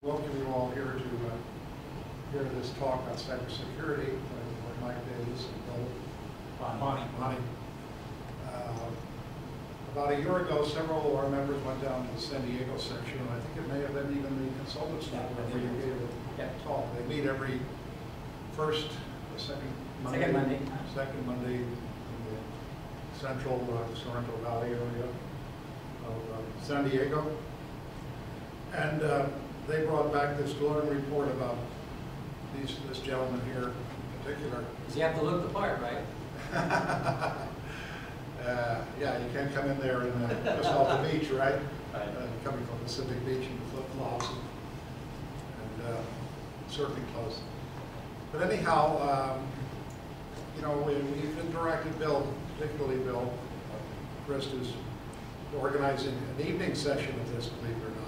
Welcome you all here to hear this talk on cybersecurity with Mike Davis and Bill Monty. About a year ago, several of our members went down to the San Diego section, and I think it may have been even the consultants where you gave a talk. They meet every second Monday in the central Sorrento Valley area of San Diego. And they brought back this glowing report about this gentleman here in particular. Because you have to look the part, right? Yeah, you can't come in there and just off the beach, right? Coming from Pacific Beach in flip-flops and surfing clothes. But anyhow, you know, we've interacted, Bill, particularly Bill, Chris, who's organizing an evening session of this, believe it or not.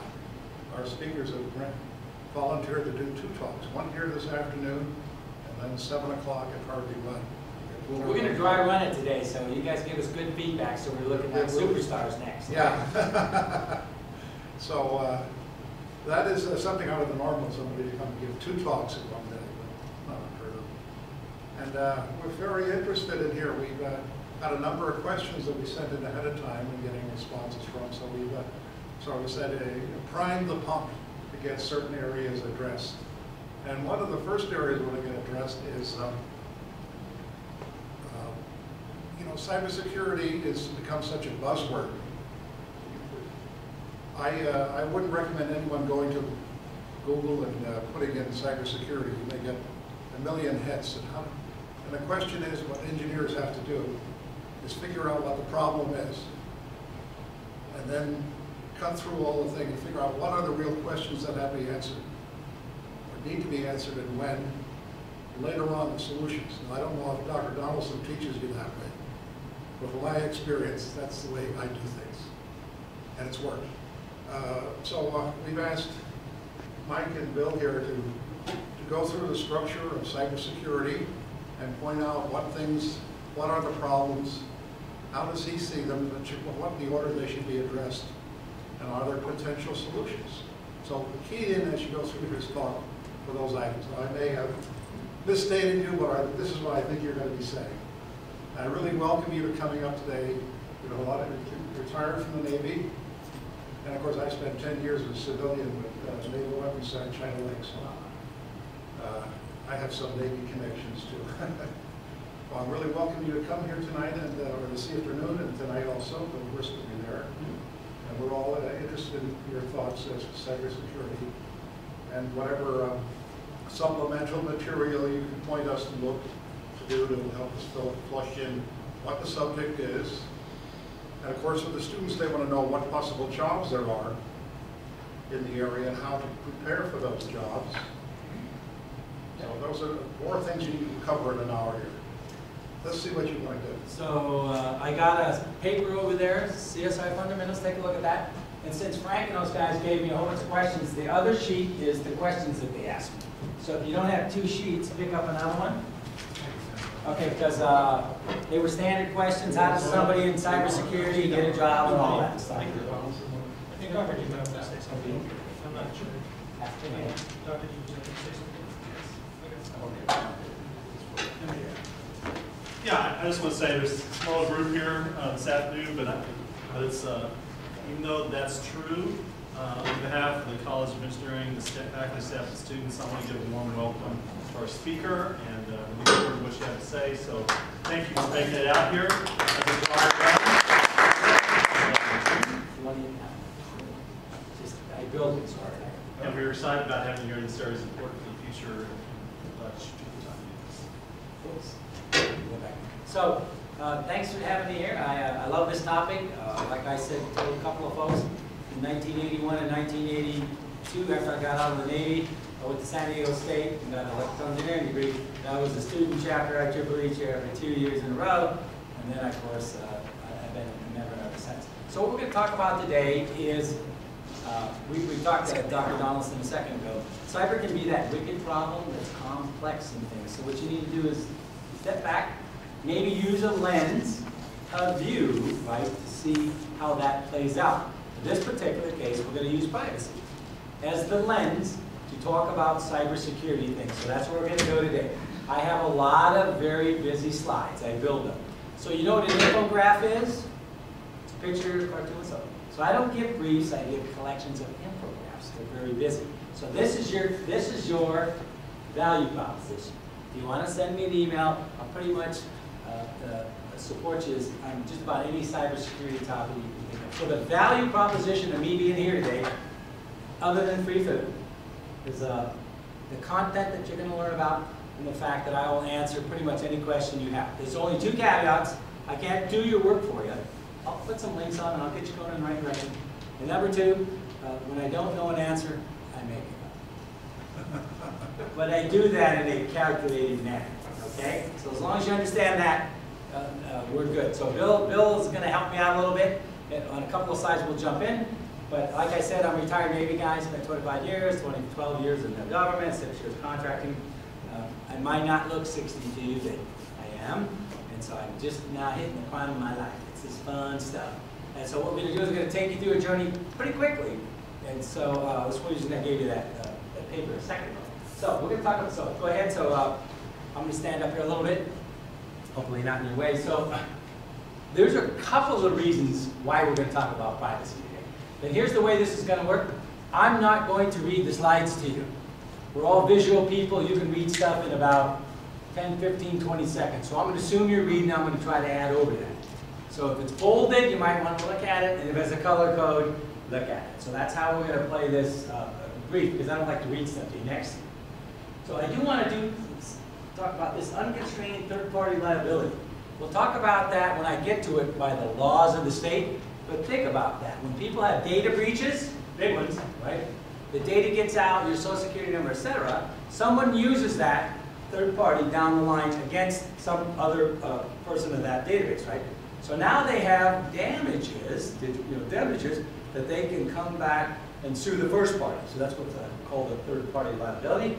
Our speakers have volunteered to do 2 talks, one here this afternoon, and then 7 o'clock at Harvey Run. We're going to dry run it today, so you guys give us good feedback, so we're looking at superstars next. Yeah. So that is something out of the normal, somebody to come give 2 talks in one day, but not unheard of. And we're very interested in here. We've had a number of questions that we sent in ahead of time and getting responses from, so we said prime the pump to get certain areas addressed. And one of the first areas we're going to get addressed is you know, cybersecurity has become such a buzzword. I wouldn't recommend anyone going to Google and putting in cybersecurity. You may get a million hits. And the question is, what engineers have to do is figure out what the problem is, and then cut through all the things and figure out what are the real questions that have to be answered, or need to be answered, and when. Later on, the solutions. Now, I don't know if Dr. Donaldson teaches you that way, but from my experience, that's the way I do things, and it's worked. So we've asked Mike and Bill here to go through the structure of cybersecurity and point out what are the problems, how does he see them, what the order they should be addressed, and are there potential solutions? So key in as you go through his talk for those items. Now, I may have misstated you, but this is what I think you're going to be saying. I really welcome you to coming up today. You know, a lot of you retired from the Navy, and of course I spent 10 years as a civilian with Naval Weapons Center, China Lake, so I have some Navy connections too. Well, I really welcome you to come here tonight and or this afternoon and tonight also, but we're going to be there. And we're all interested in your thoughts as to cybersecurity and whatever supplemental material you can point us to look to do to help us flush in what the subject is. And of course, for the students, they want to know what possible jobs there are in the area and how to prepare for those jobs. So those are 4 things you need to cover in an hour here. Let's see what you want to do. So I got a paper over there, CSI Fundamentals, take a look at that. And since Frank and those guys gave me a whole bunch of questions, the other sheet is the questions that they asked me. So if you don't have 2 sheets, pick up another one. Okay, because they were standard questions. How does somebody in cybersecurity get a job and all that stuff? I think Dr. you have to say something. I'm not sure. Dr. you have to say something? Yeah, I just want to say there's a small group here this afternoon, but it's, even though that's true, on behalf of the College of Engineering, the faculty, staff, and students, I want to give a warm welcome to our speaker and look forward to what you have to say. So thank you for making it out here. I built it, sorry. And we're excited about having you here. This area is important for the future and much So, thanks for having me here. I love this topic. Like I said to a couple of folks, in 1981 and 1982, after I got out of the Navy, I went to San Diego State and got an electrical engineering degree. And I was a student chapter IEEE chair for 2 years in a row. And then, of course, I've been a member ever since. So what we're going to talk about today is, we talked to Dr. Donaldson a second ago. Cyber can be that wicked problem that's complex and things. So what you need to do is step back, maybe use a lens of view, right, to see how that plays out. In this particular case, we're going to use privacy. as the lens to talk about cybersecurity things. So that's where we're going to go today. I have a lot of very busy slides. I build them. So you know what an infograph is? It's a picture, cartoon, so. So I don't give briefs, I give collections of infographics. They're very busy. So this is your value proposition. If you want to send me an email, I'll pretty much support you on just about any cybersecurity topic you can think of. So the value proposition of me being here today, other than free food, is the content that you're going to learn about and the fact that I will answer pretty much any question you have. There's only two caveats. I can't do your work for you. I'll put some links on and I'll get you going in the right direction. And number two, when I don't know an answer, I make it up. But I do that in a calculated manner, okay? So as long as you understand that, we're good. So Bill is going to help me out a little bit. On a couple of slides, we'll jump in. But like I said, I'm a retired Navy guy, spent 25 years, 12 years in the government, 6 years contracting. I might not look 60 to you, but I am. And so I'm just now hitting the prime of my life. It's this fun stuff. And so what we're going to do is we're going to take you through a journey pretty quickly. And so that's one reason I gave you that paper a second ago. So we're going to talk about, so go ahead. So I'm going to stand up here a little bit. Hopefully not in your way. So there's a couple of reasons why we're going to talk about privacy today. But here's the way this is going to work. I'm not going to read the slides to you. We're all visual people. You can read stuff in about 10, 15, 20 seconds. So I'm going to assume you're reading. I'm going to try to add over that. So if it's bolded, you might want to look at it. And if it's a color code, look at it. So that's how we're going to play this brief, because I don't like to read stuff to you next. So I do want to talk about this unconstrained third-party liability. We'll talk about that when I get to it by the laws of the state. But think about that. When people have data breaches, big ones, right? The data gets out, your social security number, etc. Someone uses that third party down the line against some other person in that database, right? So now they have damages, damages that they can come back and sue the first party. So that's what's called a third party liability.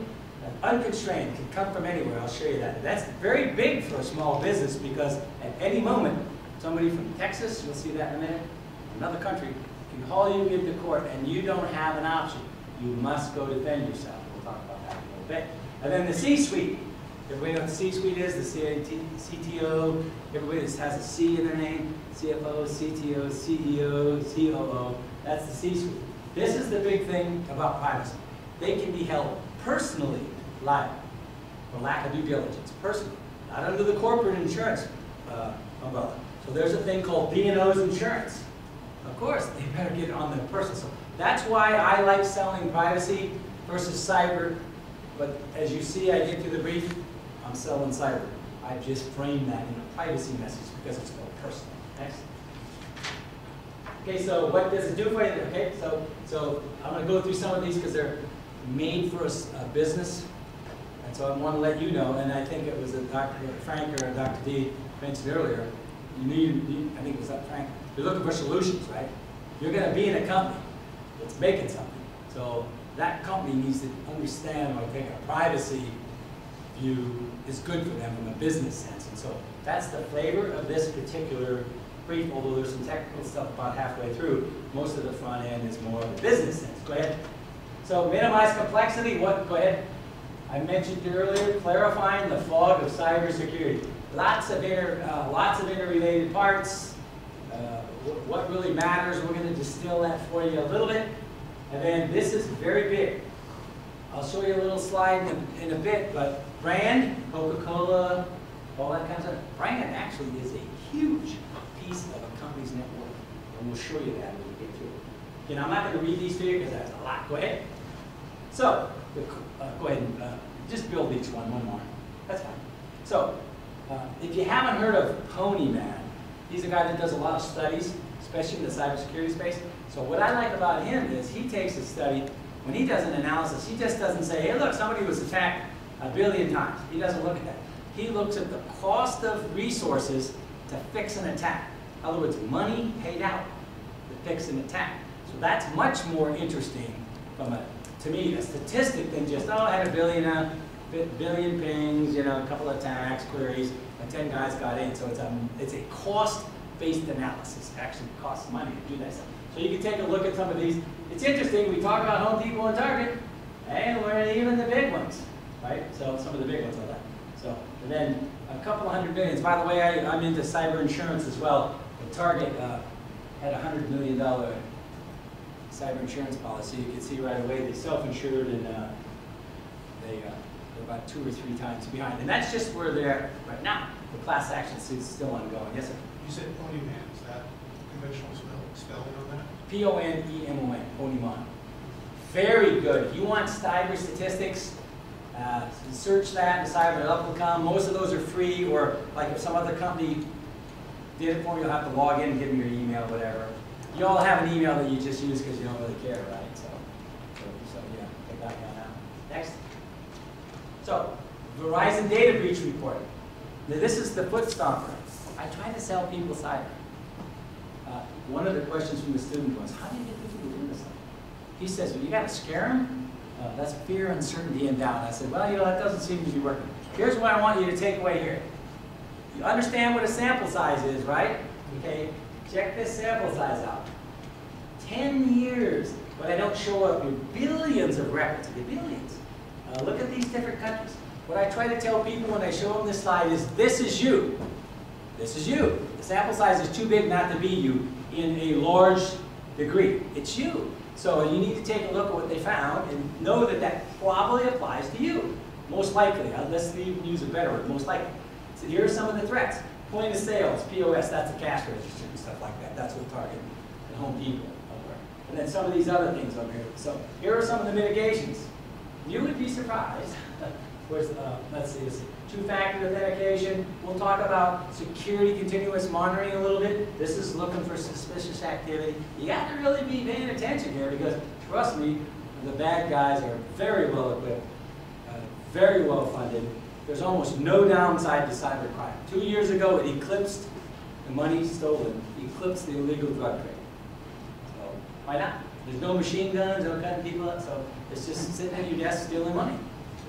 Unconstrained can come from anywhere. I'll show you that. That's very big for a small business because at any moment, somebody from Texas, you'll see that in a minute, another country, can haul you into court and you don't have an option. You must go defend yourself. We'll talk about that in a little bit. And then the C-suite. Everybody know what the C-suite is? The CTO. Everybody that has a C in their name. CFO, CTO, CEO, COO. That's the C-suite. This is the big thing about privacy. They can be held personally liable for lack of due diligence. Personally. Not under the corporate insurance umbrella. So there's a thing called B&O's insurance. Of course, they better get on their personal. So that's why I like selling privacy versus cyber. But as you see, I get to the brief, I'm selling cyber. I just framed that in a privacy message because it's more personal. Next. Okay, so what does it do for you? Okay, so I'm going to go through some of these because they're made for a business. And so I want to let you know, and I think it was Dr. Frank or Dr. D mentioned earlier, I think it was Frank, you're looking for solutions, right? You're going to be in a company that's making something. So that company needs to understand, I think, a privacy view is good for them from a business sense. And so that's the flavor of this particular brief, although there's some technical stuff about halfway through. Most of the front end is more of a business sense. Go ahead. So minimize complexity. Go ahead. I mentioned earlier, clarifying the fog of cybersecurity. Lots of interrelated parts. What really matters, we're going to distill that for you a little bit. And then this is very big. I'll show you a little slide in a bit, but brand, Coca-Cola, all that kind of stuff. Brand actually is a huge piece of a company's net worth. And we'll show you that when we get through it. Again, I'm not going to read these to you because that's a lot. Go ahead. So, go ahead and just build each one more. That's fine. So, if you haven't heard of Pony Man, he's a guy that does a lot of studies, especially in the cybersecurity space. So what I like about him is he takes a study, when he does an analysis, he just doesn't say, hey look, somebody was attacked 1 billion times. He doesn't look at that. He looks at the cost of resources to fix an attack. In other words, money paid out to fix an attack. So that's much more interesting from to me, a statistic than just, oh, I had 1 billion pings, a couple of attacks, queries, and 10 guys got in. So it's a cost-based analysis. It actually costs money to do that stuff. So you can take a look at some of these. It's interesting, we talk about Home Depot and Target, and we're even the big ones, right? So some of the big ones are that. So, and then a couple of $100 million. By the way, I'm into cyber insurance as well. The Target had a $100 million cyber insurance policy. You can see right away they self-insured, and they're about 2 or 3 times behind. And that's just where they're right now. The class action suit's still ongoing. Yes, sir? You said Ponyman, is that conventional spelling on that? P-O-N-E-M-O-N, Ponyman. Very good. If you want cyber statistics, search that in cyber.com. Most of those are free, or like if some other company did it for you, you'll have to log in and give them your email, whatever. You all have an email that you just use because you don't really care, right? So yeah, take that one out. Next. So, Verizon data breach report. Now, this is the foot stomper. I try to sell people cyber. One of the questions from the student was, how do you get people to do this? He says, well, you got to scare them. That's fear, uncertainty, and doubt. I said, well, you know, that doesn't seem to be working. Here's what I want you to take away here. You understand what a sample size is, right? Okay, check this sample size out. 10 years, but I don't show up with billions of records. I get billions. Look at these different countries. What I try to tell people when I show them this slide is, this is you. This is you. The sample size is too big not to be you in a large degree. It's you. So you need to take a look at what they found and know that that probably applies to you. Most likely. Let's even use a better word. Most likely. So here are some of the threats. Point of sales, POS, that's a cash register and stuff like that. That's what Target and Home Depot are. And then some of these other things over here. So here are some of the mitigations. You would be surprised. Let's see, two-factor authentication. We'll talk about security continuous monitoring a little bit. This is looking for suspicious activity. You got to really be paying attention here because, trust me, the bad guys are very well equipped, very well funded. There's almost no downside to cybercrime. 2 years ago, it eclipsed the money stolen, eclipsed the illegal drug trade. So why not? There's no machine guns, no cutting people up, so it's just sitting at your desk stealing money.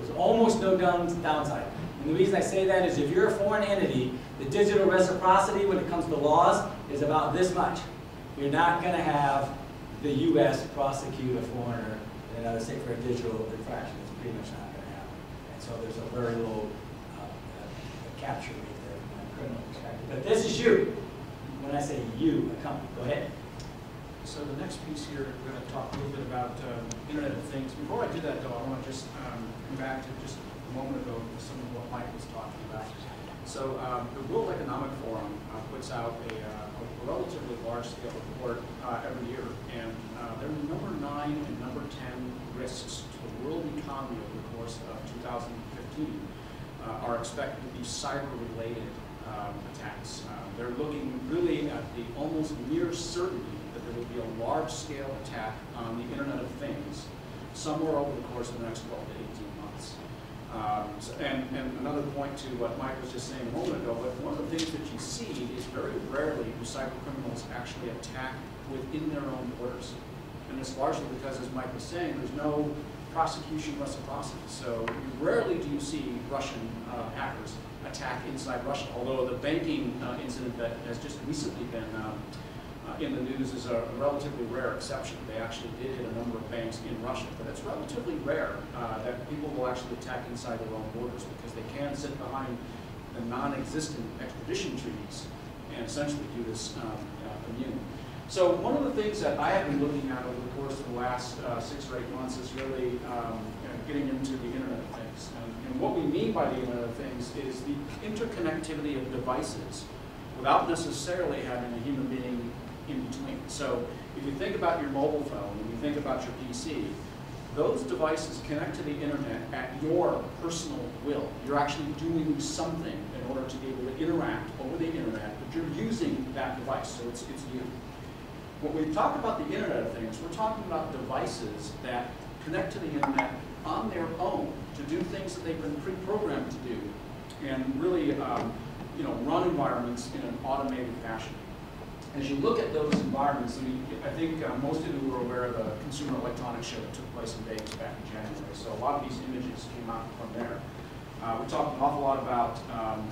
There's almost no downside. And the reason I say that is if you're a foreign entity, the digital reciprocity when it comes to laws is about this much. You're not going to have the U.S. prosecute a foreigner in another state for a digital infraction. It's pretty much not going to happen. And so there's a very low capture rate there from a criminal perspective. But this is you. When I say you, a company. Go ahead. So the next piece here, we're going to talk a little bit about Internet of Things. Before I do that, though, I want to just come back to just a moment ago to some of what Mike was talking about. So the World Economic Forum puts out a relatively large-scale report every year, and their number 9 and number 10 risks to the world economy over the course of 2015 are expected to be cyber-related attacks. They're looking really at the almost near certainty that there will be a large-scale attack on the Internet of Things somewhere over the course of the next 12 to 18 months. And another point to what Mike was just saying a moment ago, but one of the things that you see is very rarely do cyber criminals actually attack within their own borders. And it's largely because, as Mike was saying, there's no prosecution reciprocity. So rarely do you see Russian hackers attack inside Russia, although the banking incident that has just recently been in the news is a relatively rare exception. They actually did hit a number of banks in Russia, but it's relatively rare that people will actually attack inside their own borders because they can sit behind the non-existent extradition treaties and essentially do this immune. So one of the things that I have been looking at over the course of the last 6 or 8 months is really getting into the Internet of Things. And what we mean by the Internet of Things is the interconnectivity of devices without necessarily having a human being in between. So if you think about your mobile phone, and you think about your PC, those devices connect to the internet at your personal will. You're actually doing something in order to be able to interact over the internet, but you're using that device, so it's you. When we talk about the Internet of Things, we're talking about devices that connect to the internet on their own to do things that they've been pre-programmed to do, and really run environments in an automated fashion. As you look at those environments, I think most of you were aware of the Consumer Electronics Show that took place in Vegas back in January. So a lot of these images came out from there. We talked an awful lot about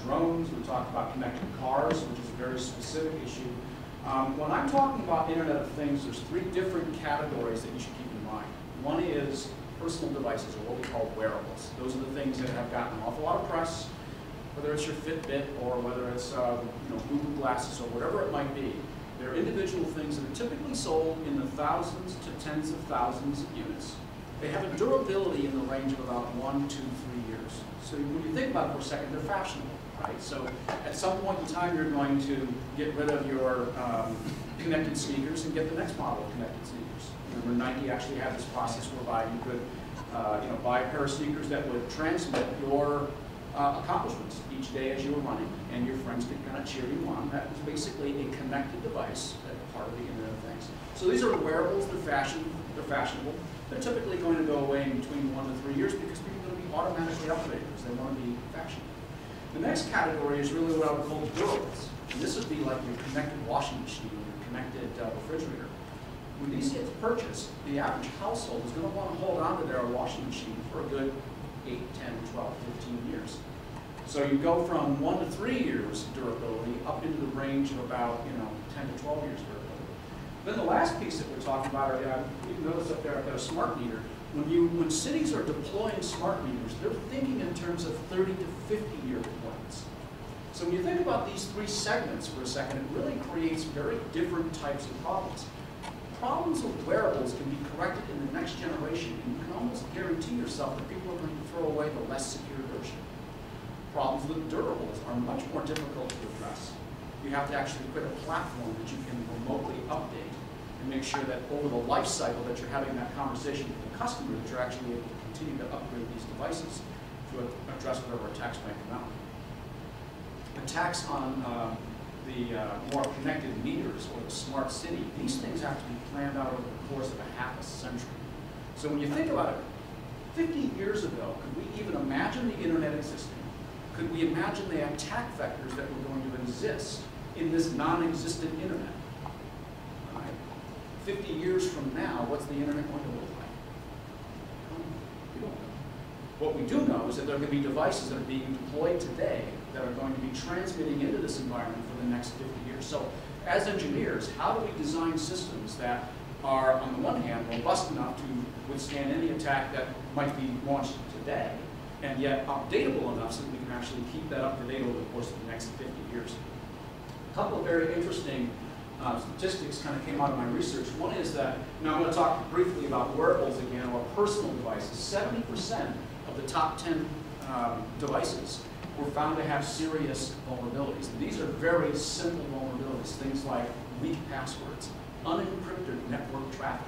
drones. We talked about connected cars, which is a very specific issue. When I'm talking about Internet of Things, there's three different categories that you should keep in mind. One is personal devices, or what we call wearables. Those are the things that have gotten an awful lot of press, whether it's your Fitbit or whether it's Google Glasses or whatever it might be. They're individual things that are typically sold in the thousands to tens of thousands of units. They have a durability in the range of about 1, 2, 3 years. So when you think about it for a second, they're fashionable, right? So at some point in time, you're going to get rid of your connected sneakers and get the next model of connected sneakers. Remember, Nike actually had this process whereby you could buy a pair of sneakers that would transmit your accomplishments each day as you were running, and your friends could kind of cheer you on. That was basically a connected device that's part of the Internet of Things. So these are wearables, they're fashionable. They're typically going to go away in between 1 to 3 years because people are going to be automatically upgraded because they want to be fashionable. The next category is really what I would call durables. And this would be like your connected washing machine, your connected refrigerator. When these get purchased, the average household is going to want to hold on to their washing machine for a good 8, 10, 12, 15 years. So you go from 1 to 3 years durability up into the range of about 10 to 12 years durability. Then the last piece that we're talking about, you can notice up there I've got a smart meter. When cities are deploying smart meters, they're thinking in terms of 30 to 50-year deployments. So when you think about these three segments for a second, it really creates very different types of problems. Problems with wearables can be corrected in the next generation, and you can almost guarantee yourself that people are going to throw away the less secure version. Problems with durables are much more difficult to address. You have to actually create a platform that you can remotely update and make sure that over the life cycle that you're having that conversation with the customer, that you're actually able to continue to upgrade these devices to address whatever attacks might come out. Attacks on the more connected meters or the smart city, these things have to be planned out over the course of a half a century. So when you think about it, 50 years ago, could we even imagine the internet existing? Could we imagine the attack vectors that were going to exist in this non-existent internet? Right? 50 years from now, what's the internet going to look like? We don't know. What we do know is that there are going to be devices that are being deployed today that are going to be transmitting into this environment for the next 50 years. So as engineers, how do we design systems that are, on the one hand, robust enough to withstand any attack that might be launched today, and yet updatable enough so that we can actually keep that up to date over the course of the next 50 years? A couple of very interesting statistics kind of came out of my research. One is that, now I'm going to talk briefly about wearables again, or personal devices. 70% of the top 10 devices were found to have serious vulnerabilities. And these are very simple vulnerabilities, things like weak passwords, unencrypted network traffic,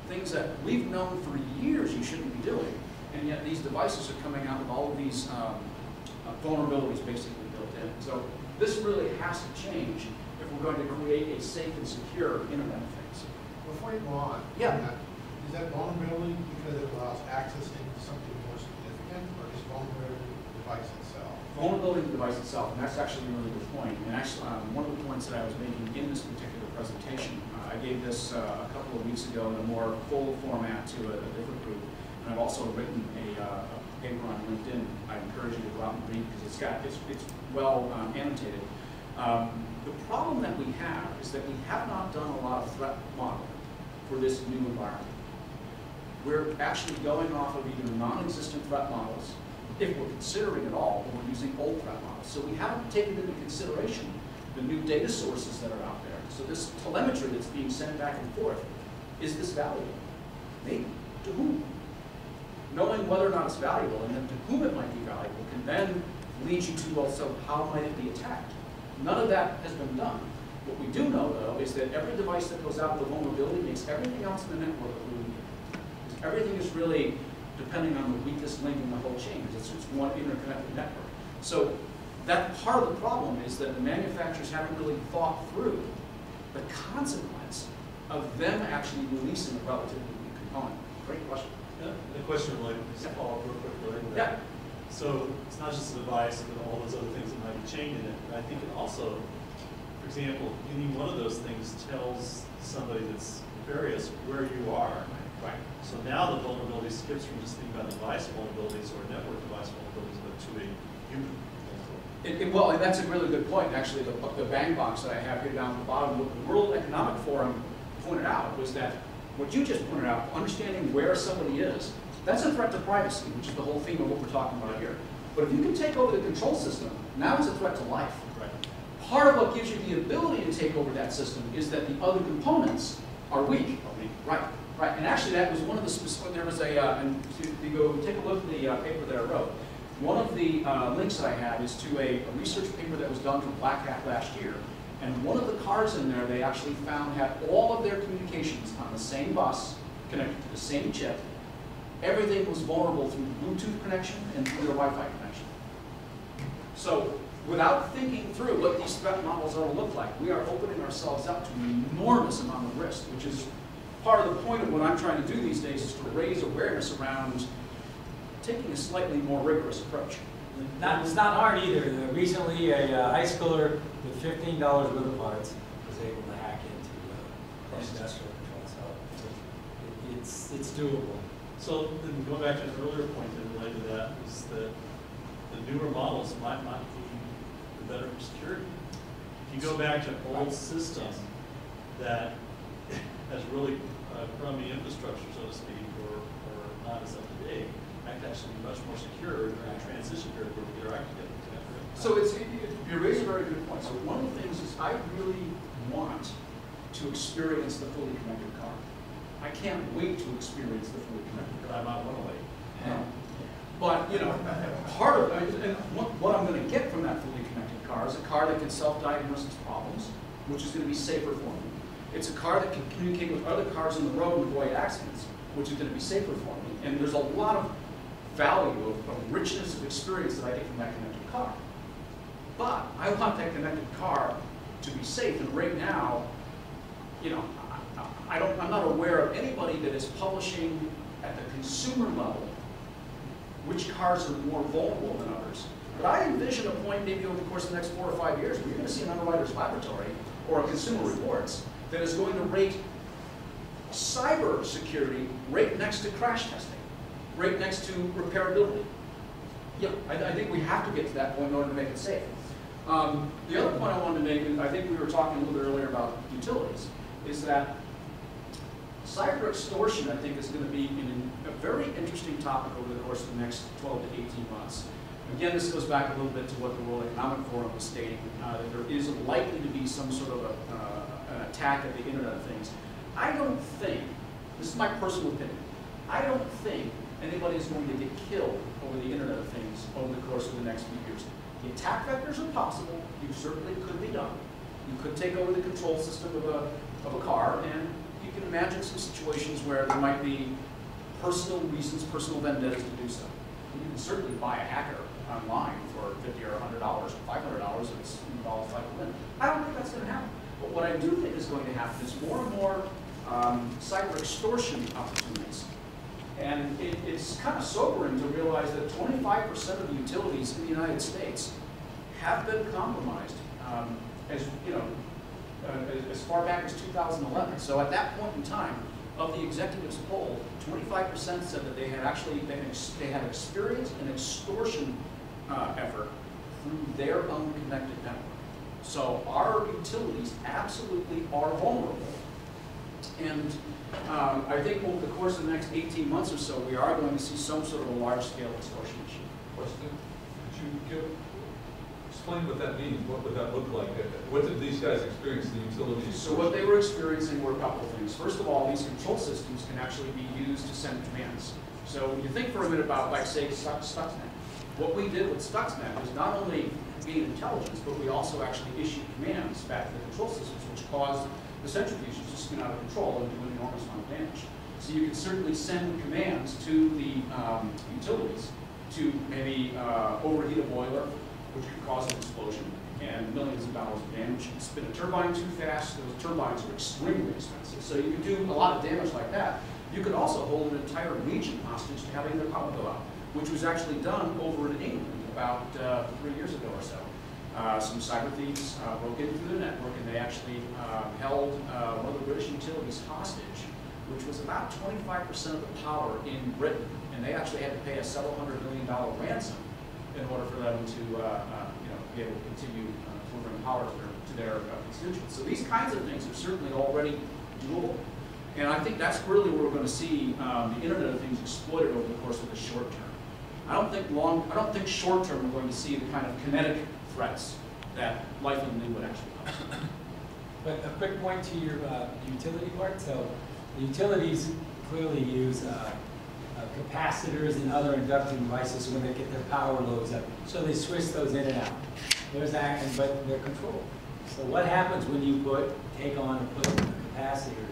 things that we've known for years you shouldn't be doing, and yet these devices are coming out with all of these vulnerabilities basically built in. So this really has to change if we're going to create a safe and secure Internet of Things. Before you go on, Yeah. Is that vulnerability because it allows accessing something more significant, or is vulnerability the device itself? Vulnerability of the device itself, and that's actually a really good point. And actually, one of the points that I was making in this particular presentation, I gave this a couple of weeks ago in a more full format to a different group. And I've also written a paper on LinkedIn. I encourage you to go out and read because it's well annotated. The problem that we have is that we have not done a lot of threat modeling for this new environment. We're actually going off of either non-existent threat models, if we're considering at all, or we're using old threat models. So we haven't taken into consideration the new data sources that are out there. So this telemetry that's being sent back and forth, is this valuable? Maybe. To whom? Knowing whether or not it's valuable and then to whom it might be valuable can then lead you to, well, so how might it be attacked? None of that has been done. What we do know, though, is that every device that goes out with a vulnerability makes everything else in the network really weak. Because everything is really depending on the weakest link in the whole chain, because it's one interconnected network. So that part of the problem is that the manufacturers haven't really thought through the consequence of them actually releasing a relatively weak component. Great question. Yeah, the question would like to follow up real quick related to Yeah. that. So it's not just the device, but all those other things that might be chained in it. But I think it also, for example, any one of those things tells somebody that's nefarious where you are. Right. So now the vulnerability skips from just thinking about device vulnerabilities or network device vulnerabilities, but to a human Well, and that's a really good point. Actually, the bang box that I have here down at the bottom, what the World Economic Forum pointed out was that what you just pointed out, understanding where somebody is, that's a threat to privacy, which is the whole theme of what we're talking about here. But if you can take over the control system, now it's a threat to life. Right. Part of what gives you the ability to take over that system is that the other components are weak. Right, right. And actually, that was one of the specific. There was a, and to go take a look at the paper that I wrote. One of the links that I have is to a research paper that was done for Black Hat last year. And one of the cars in there, they actually found had all of their communications on the same bus, connected to the same chip. Everything was vulnerable through the Bluetooth connection and through their Wi-Fi connection. So, without thinking through what these threat models are to look like, we are opening ourselves up to an enormous amount of risk, which is part of the point of what I'm trying to do these days is to raise awareness around taking a slightly more rigorous approach. It's not hard either. Recently, a high schooler with $15 worth of parts was able to hack into industrial control. So it's doable. So then going back to an earlier point that related to that is that the newer models might not be the better for security. If you go back to an old system that has really crummy infrastructure, so to speak, or not as up to date, that can actually be much more secure during a transition period where we are actually getting connected. So you raise a very good point. So one of the things is I really want to experience the fully connected car. I can't wait to experience the fully connected car. I'm not one away. But, you know, part of it, and what I'm going to get from that fully connected car is a car that can self-diagnose its problems, which is going to be safer for me. It's a car that can communicate with other cars on the road and avoid accidents, which is going to be safer for me. And there's a lot of value of richness of experience that I get from that connected car. But I want that connected car to be safe. And right now, you know, I'm not aware of anybody that is publishing at the consumer level which cars are more vulnerable than others. But I envision a point maybe over the course of the next 4 or 5 years where you're going to see an underwriter's laboratory or a Consumer Reports that is going to rate cybersecurity right next to crash testing, right next to repairability. Yeah, I think we have to get to that point in order to make it safe. The other point I wanted to make, and I think we were talking a little bit earlier about utilities, is that cyber extortion, I think, is going to be a very interesting topic over the course of the next 12 to 18 months. Again, this goes back a little bit to what the World Economic Forum was stating, that there is likely to be some sort of an attack at the Internet of Things. I don't think, this is my personal opinion, I don't think anybody is going to get killed over the Internet of Things over the course of the next few years. The attack vectors are possible. You certainly could be done. You could take over the control system of a car, and you can imagine some situations where there might be personal reasons, personal vendettas to do so. You can certainly buy a hacker online for $50 or $100 or $500 if it's involved like a limit. I don't think that's going to happen. But what I do think is going to happen is more and more cyber extortion opportunities. And it's kind of sobering to realize that 25% of the utilities in the United States have been compromised, as you know, as far back as 2011. So at that point in time, of the executives polled, 25% said that they had actually experienced an extortion effort through their own connected network. So our utilities absolutely are vulnerable. And I think over the course of the next 18 months or so, we are going to see some sort of a large-scale extortion issue. Question? Could you explain what that means? What would that look like? What did these guys experience in the utilities? So what they were experiencing were a couple of things. First of all, these control systems can actually be used to send commands. So when you think for a minute about, like, say, Stuxnet, what we did with Stuxnet was not only gain intelligence, but we also actually issued commands back to the control systems, which caused the centrifuges to spin out of control and do an enormous amount of damage. So you can certainly send commands to the utilities to maybe overheat a boiler, which could cause an explosion and millions of dollars of damage. You can spin a turbine too fast. Those turbines are extremely expensive. So you can do a lot of damage like that. You could also hold an entire region hostage to having their power go out, which was actually done over in England about 3 years ago or so. Some cyber thieves broke in through the network, and they actually held one of the British utilities hostage, which was about 25% of the power in Britain. And they actually had to pay a several $100 million ransom in order for them to be able to continue delivering power to their constituents. So these kinds of things are certainly already doable. And I think that's really where we're going to see the Internet of Things exploited over the course of the short term. I don't think short term we're going to see the kind of kinetic threats that life in the new would actually cause. But a quick point to your utility part. So the utilities clearly use capacitors and other inductive devices when they get their power loads up. So they switch those in and out. There's that, but they're controlled. So what happens when you take on and put a capacitor,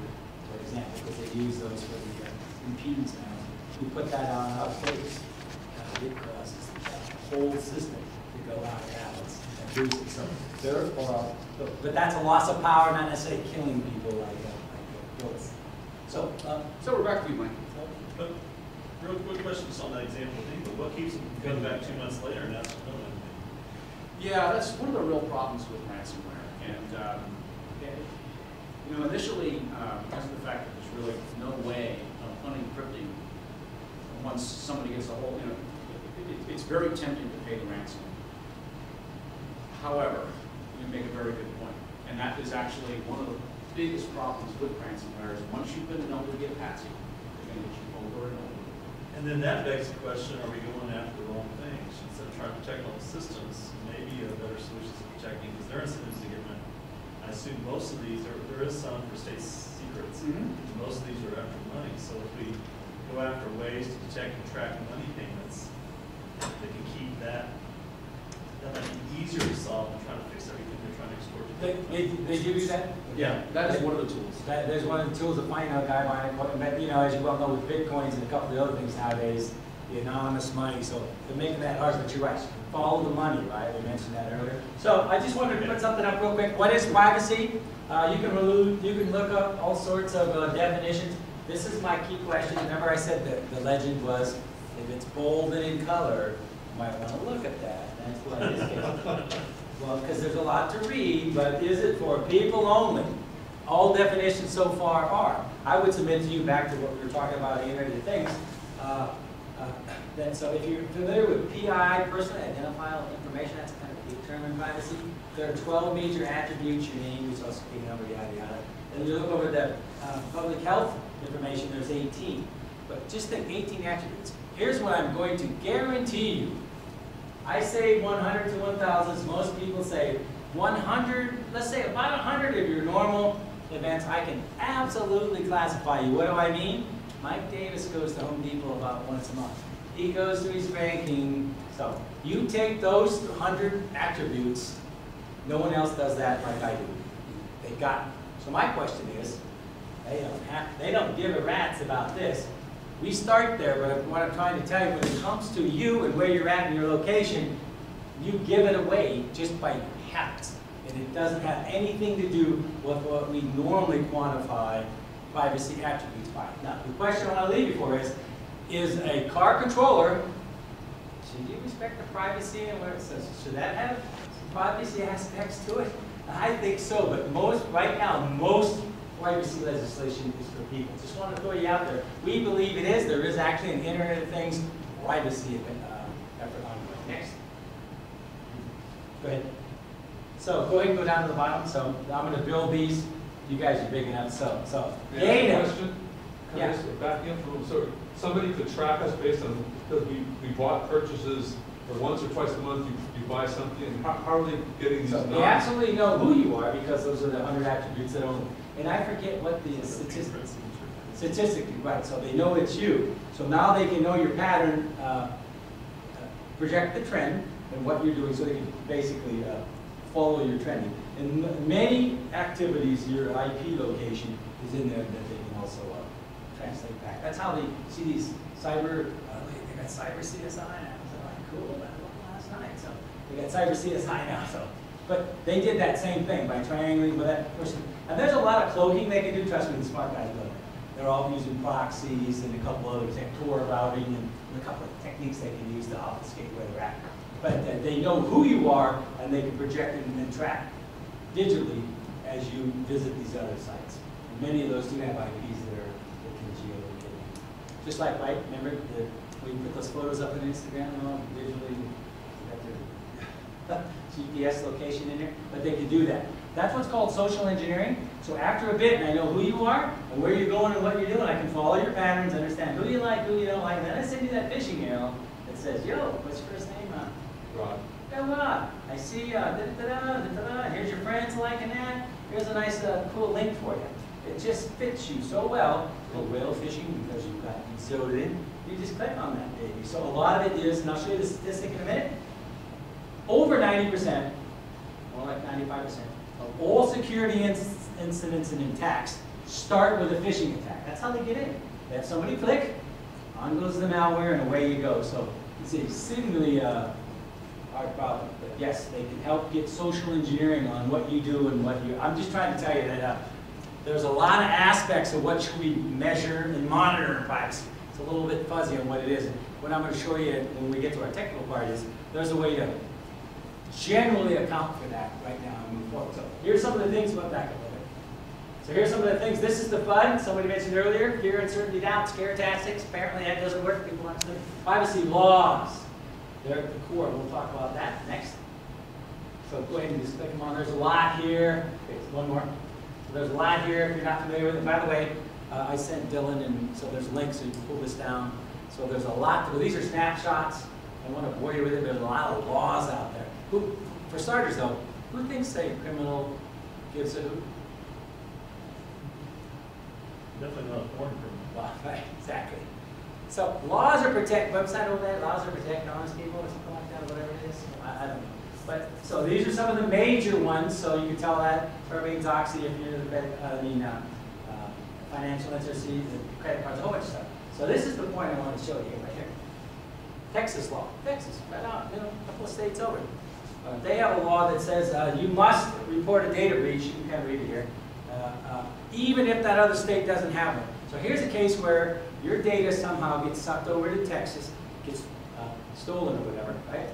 for example, because they use those for the impedance now. You put that on outtakes, it causes the whole system to go out of balance and boost it. So therefore, but that's a loss of power, not necessarily killing people like bullets. So we're back to you, Mike. But real quick questions on that example thing, but what keeps them coming back 2 months later and not doing anything? Yeah, that's one of the real problems with ransomware. And initially, because of the fact that there's really no way of unencrypting once somebody gets a hold, it's very tempting to pay the ransom. However, you make a very good point, and that is actually one of the biggest problems with ransomware is once you've been known to be a patsy, they're going to get you over and over. And then that begs the question, are we going after the wrong things? Instead of trying to protect all the systems, maybe a better solution is protecting, because there are incentives to get money. I assume most of these, there is some for state secrets. Mm-hmm. Most of these are after money, so if we go after ways to detect and track money payments, they can keep that. That might be easier to solve than trying to fix everything they're trying to export. They do that? Yeah, that is one of the tools. There's one of the tools to find out guy behind it. But, as you well know, with Bitcoins and a couple of the other things nowadays, the anonymous money, so they're making that hard, but you're right. Follow the money, right? We mentioned that earlier. So I just wanted to put something up real quick. What is privacy? You can look up all sorts of definitions. This is my key question. Remember I said that the legend was, if it's bold and in color, you might want to look at that. That's what it is. Well, because there's a lot to read, but is it for people only? All definitions so far are. I would submit to you back to what we were talking about, the Internet of Things. So if you're familiar with PII, personally identifiable information, that's kind of a big term in privacy. There are 12 major attributes, your name, your social security number, yada, yada. And you look over the public health information, there's 18. But just think 18 attributes. Here's what I'm going to guarantee you. I say 100 to 1,000, most people say 100, let's say about 100 of your normal events, I can absolutely classify you. What do I mean? Mike Davis goes to Home Depot about once a month. He goes to his banking. So you take those 100 attributes, no one else does that like I do. They got it. So my question is, they don't give a rat's about this. We start there, but what I'm trying to tell you, when it comes to you and where you're at in your location, you give it away just by habit. And it doesn't have anything to do with what we normally quantify privacy attributes by. Now, the question I want to leave you for is a car controller, should you respect the privacy and what it says? Should that have some privacy aspects to it? I think so, but right now, most privacy legislation is for people. Just want to throw you out there. We believe it is. There is actually an Internet of Things privacy effort ongoing. Next. Go ahead. So go ahead and go down to the bottom. So I'm going to build these. You guys are big enough. So data. Question? Can I Yeah. just back in from, so somebody could track us based on, because we bought purchases, or once or twice a month you buy something, and how are they getting these So numbers? they absolutely know who you are because those are the 100 attributes that own. And I forget what the statistically, right, so they know it's you. So now they can know your pattern, project the trend and what you're doing so they can basically follow your trending. In many activities, your IP location is in there that they can also translate back. That's how they see these cyber, they got cyber CSI now. So like, cool, that looked last night. So they got cyber CSI now. So, but they did that same thing by triangulating with that person. And there's a lot of cloaking they can do. Trust me, the smart guys know. They're all using proxies and a couple other Tor routing and a couple of techniques they can use to obfuscate where they're at. But they know who you are and they can project it and track digitally as you visit these other sites. And many of those do have IPs that can geolocate. Just like, right, remember when you put those photos up on Instagram and all, digitally got their GPS location in there, but they can do that. That's what's called social engineering. So after a bit, and I know who you are, and where you're going and what you're doing, I can follow your patterns, understand who you like, who you don't like, and then I send you that phishing arrow that says, yo, what's your first name? Rod. Yeah, Rod. I see, here's your friends liking that. Here's a nice, cool link for you. It just fits you so well. It's called whale fishing because you've got it zeroed in. You just click on that, baby. So a lot of it is, and I'll show you the statistic in a minute, over 90%, more like 95%, of all security incidents and attacks start with a phishing attack. That's how they get in. They have somebody click, on goes the malware, and away you go. So it's a exceedingly hard problem. But yes, they can help get social engineering on what you do and what you. I'm just trying to tell you that there's a lot of aspects of what should we measure and monitor in privacy. It's a little bit fuzzy on what it is. And what I'm going to show you when we get to our technical part is there's a way to generally account for that right now and move forward. So here's some of the things. Back up a little bit. So here's some of the things. This is the FUD. Somebody mentioned earlier. Fear, uncertainty, doubt, scare tactics. Apparently that doesn't work. People want to study. Privacy laws. They're at the core. We'll talk about that next. So go ahead and just click them on. There's a lot here. Okay, so one more. So there's a lot here if you're not familiar with it. By the way, I sent Dylan, and so there's links so you can pull this down. So there's a lot to go. These are snapshots. I want to bore you with it. There's a lot of laws out there. Who, for starters, though, who thinks a criminal gives a hoot? Definitely not a foreign criminal. Well, right, exactly. So laws are protect. Website over there. Laws are protect honest people, or something like that, or whatever it is. I don't know. But so these are some of the major ones. So you can tell that Sarbanes-Oxley, if you're the financial literacy, the credit cards, a whole bunch of stuff. So this is the point I want to show you right here. Texas law. Texas, right out, a couple of states over. They have a law that says you must report a data breach. You can kind of read it here, even if that other state doesn't have one. So here's a case where your data somehow gets sucked over to Texas, gets stolen or whatever, right?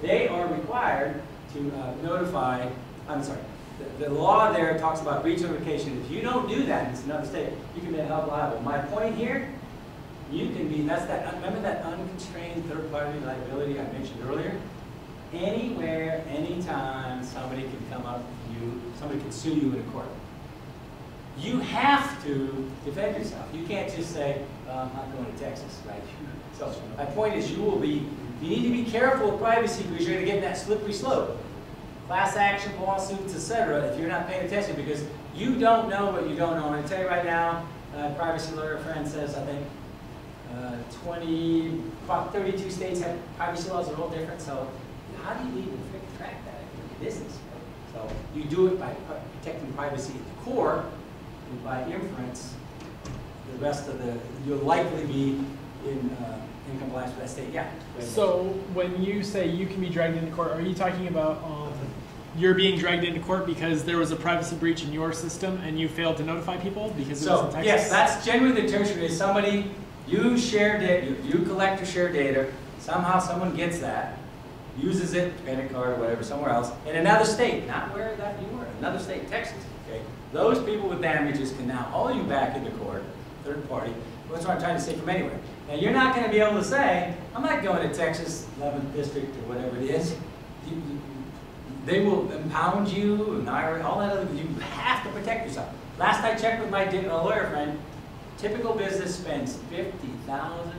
They are required to notify, I'm sorry, the law there talks about breach notification. If you don't do that, it's another state, you can be held liable. My point here, you can be, remember that unconstrained third-party liability I mentioned earlier? Anywhere, anytime, somebody can come up to you, somebody can sue you in a court. You have to defend yourself. You can't just say, I'm not going to Texas, right? So my point is you need to be careful with privacy because you're going to get in that slippery slope. Class action lawsuits, etc. if you're not paying attention because you don't know what you don't know. I'm going to tell you right now, privacy lawyer friend says, I think, 32 states have privacy laws that are all different. So how do you even track that in your business? So you do it by protecting privacy at the core, and by inference, the rest of you'll likely be in compliance with that state. Yeah. So when you say you can be dragged into court, are you talking about you're being dragged into court because there was a privacy breach in your system and you failed to notify people because it was in Texas? Yes, that's generally the term. Is somebody, you share data, you collect or share data, somehow someone gets that, uses it, credit card or whatever, somewhere else, in another state, not where that you were, another state, Texas, okay? Those people with damages can now haul you back into court, third party. That's what I'm trying to say from anywhere. Now, you're not going to be able to say, I'm not going to Texas 11th District or whatever it is. They will impound you and all that other. You have to protect yourself. Last I checked with my lawyer friend, typical business spends $50,000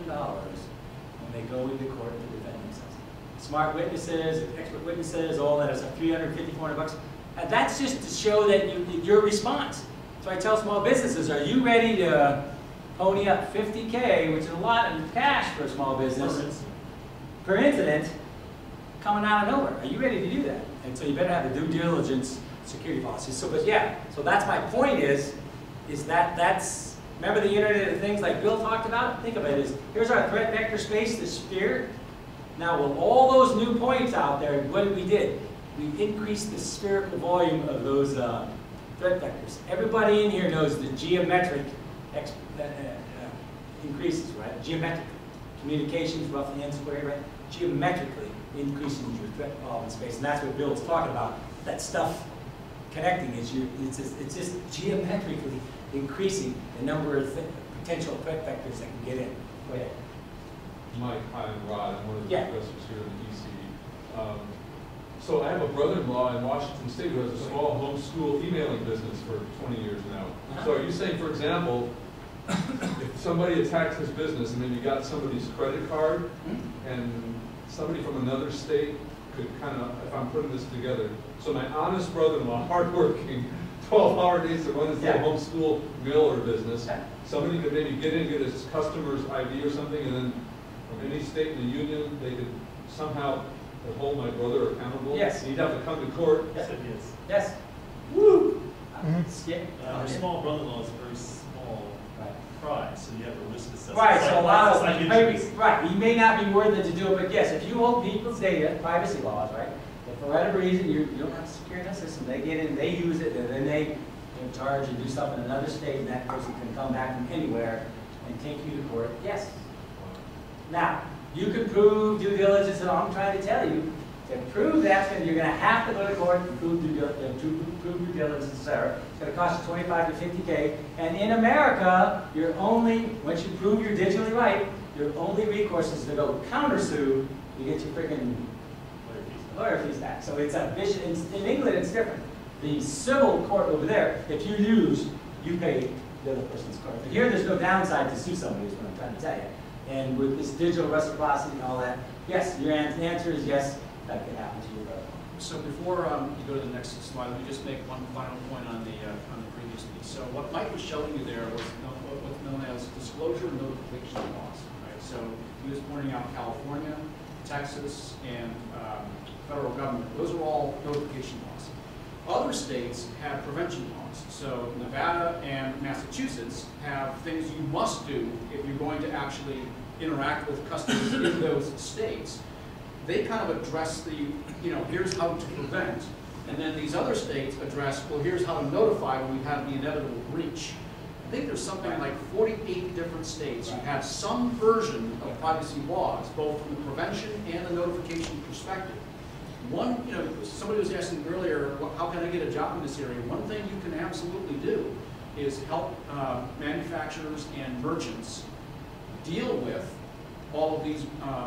when they go into court to defend themselves. Smart witnesses, expert witnesses, all that is $350, $400. And that's just to show that your response. So I tell small businesses, are you ready to pony up $50K, which is a lot of cash for a small business, per incident, coming out of nowhere? Are you ready to do that? And so you better have the due diligence security policy. So, but yeah, so that's my point is that's, remember the Internet of Things like Bill talked about? Think of it as, here's our threat vector space, the sphere. Now with all those new points out there, what did we do? We increased the spherical volume of those threat vectors. Everybody in here knows the geometric increases, right? Geometric. Communications roughly n squared, right? Geometrically increasing your threat volume in space. And that's what Bill's talking about. That stuff connecting is it's just geometrically increasing the number of potential threat vectors that can get in. Go ahead. Mike, hi, I'm Rod. I'm one of the professors here at the EC. So I have a brother-in-law in Washington State who has a small homeschool emailing business for 20 years now. So are you saying, for example, if somebody attacks his business and then you got somebody's credit card and somebody from another state could kind of, if I'm putting this together, so my honest brother-in-law, hardworking, 12-hour days to run his little homeschool mill or business, somebody could maybe get in, get his customer's ID or something, and then from any state in the union, they could somehow hold my brother accountable? Yes. He'd have to come to court? Yes. Said yes. Yes. Woo! Our small brother-in-law is a very small Right. fry, so you have a risk assessment. Right, It's so like- a lot it's of, like maybe, insurance. right, you may not be worth it to do it, but yes, if you hold people's data, privacy laws, right? If for whatever reason you don't have to secure that system, they get in, they use it, and then they in charge and do stuff in another state, and that person can come back from anywhere and take you to court, yes. Now, you can prove due diligence, and I'm trying to tell you, to prove that, then you're gonna have to go to court and prove due diligence, etc. It's gonna cost you 25 to 50K, and in America, you're only, once you prove you're digitally right, your only recourse is to go countersue, you get your freaking lawyer fees back. So it's a vicious, in England it's different. The civil court over there, if you lose, you pay the other person's court. But here there's no downside to sue somebody, is what I'm trying to tell you. And with this digital reciprocity and all that, yes, your answer is yes, that could happen to your brother. So before you go to the next slide, let me just make one final point on the previous piece. So what Mike was showing you there was what's known as disclosure notification laws. Right? So he was pointing out California, Texas, and federal government. Those are all notification laws. Other states have prevention laws. So Nevada and Massachusetts have things you must do if you're going to actually interact with customers in those states. They kind of address the, here's how to prevent. And then these other states address, well, here's how to notify when we have the inevitable breach. I think there's something like 48 different states who have some version of privacy laws, both from the prevention and the notification perspective. One, somebody was asking earlier, how can I get a job in this area? One thing you can absolutely do is help manufacturers and merchants deal with all of these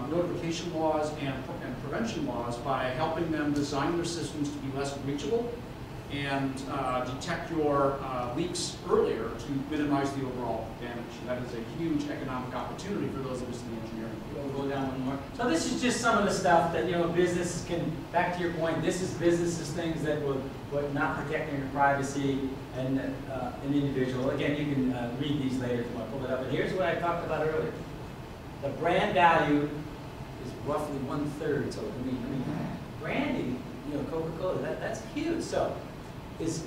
notification laws and prevention laws by helping them design their systems to be less breachable and detect your leaks earlier to minimize the overall damage. And that is a huge economic opportunity for those of us in the engineering. We'll go down one more. So this is just some of the stuff that businesses can. Back to your point, this is businesses things that would not protecting your privacy and an individual. Again, you can read these later if you want to pull it up. But here's what I talked about earlier. The brand value is roughly 1/3. So I mean, branding, Coca-Cola, that's huge. So is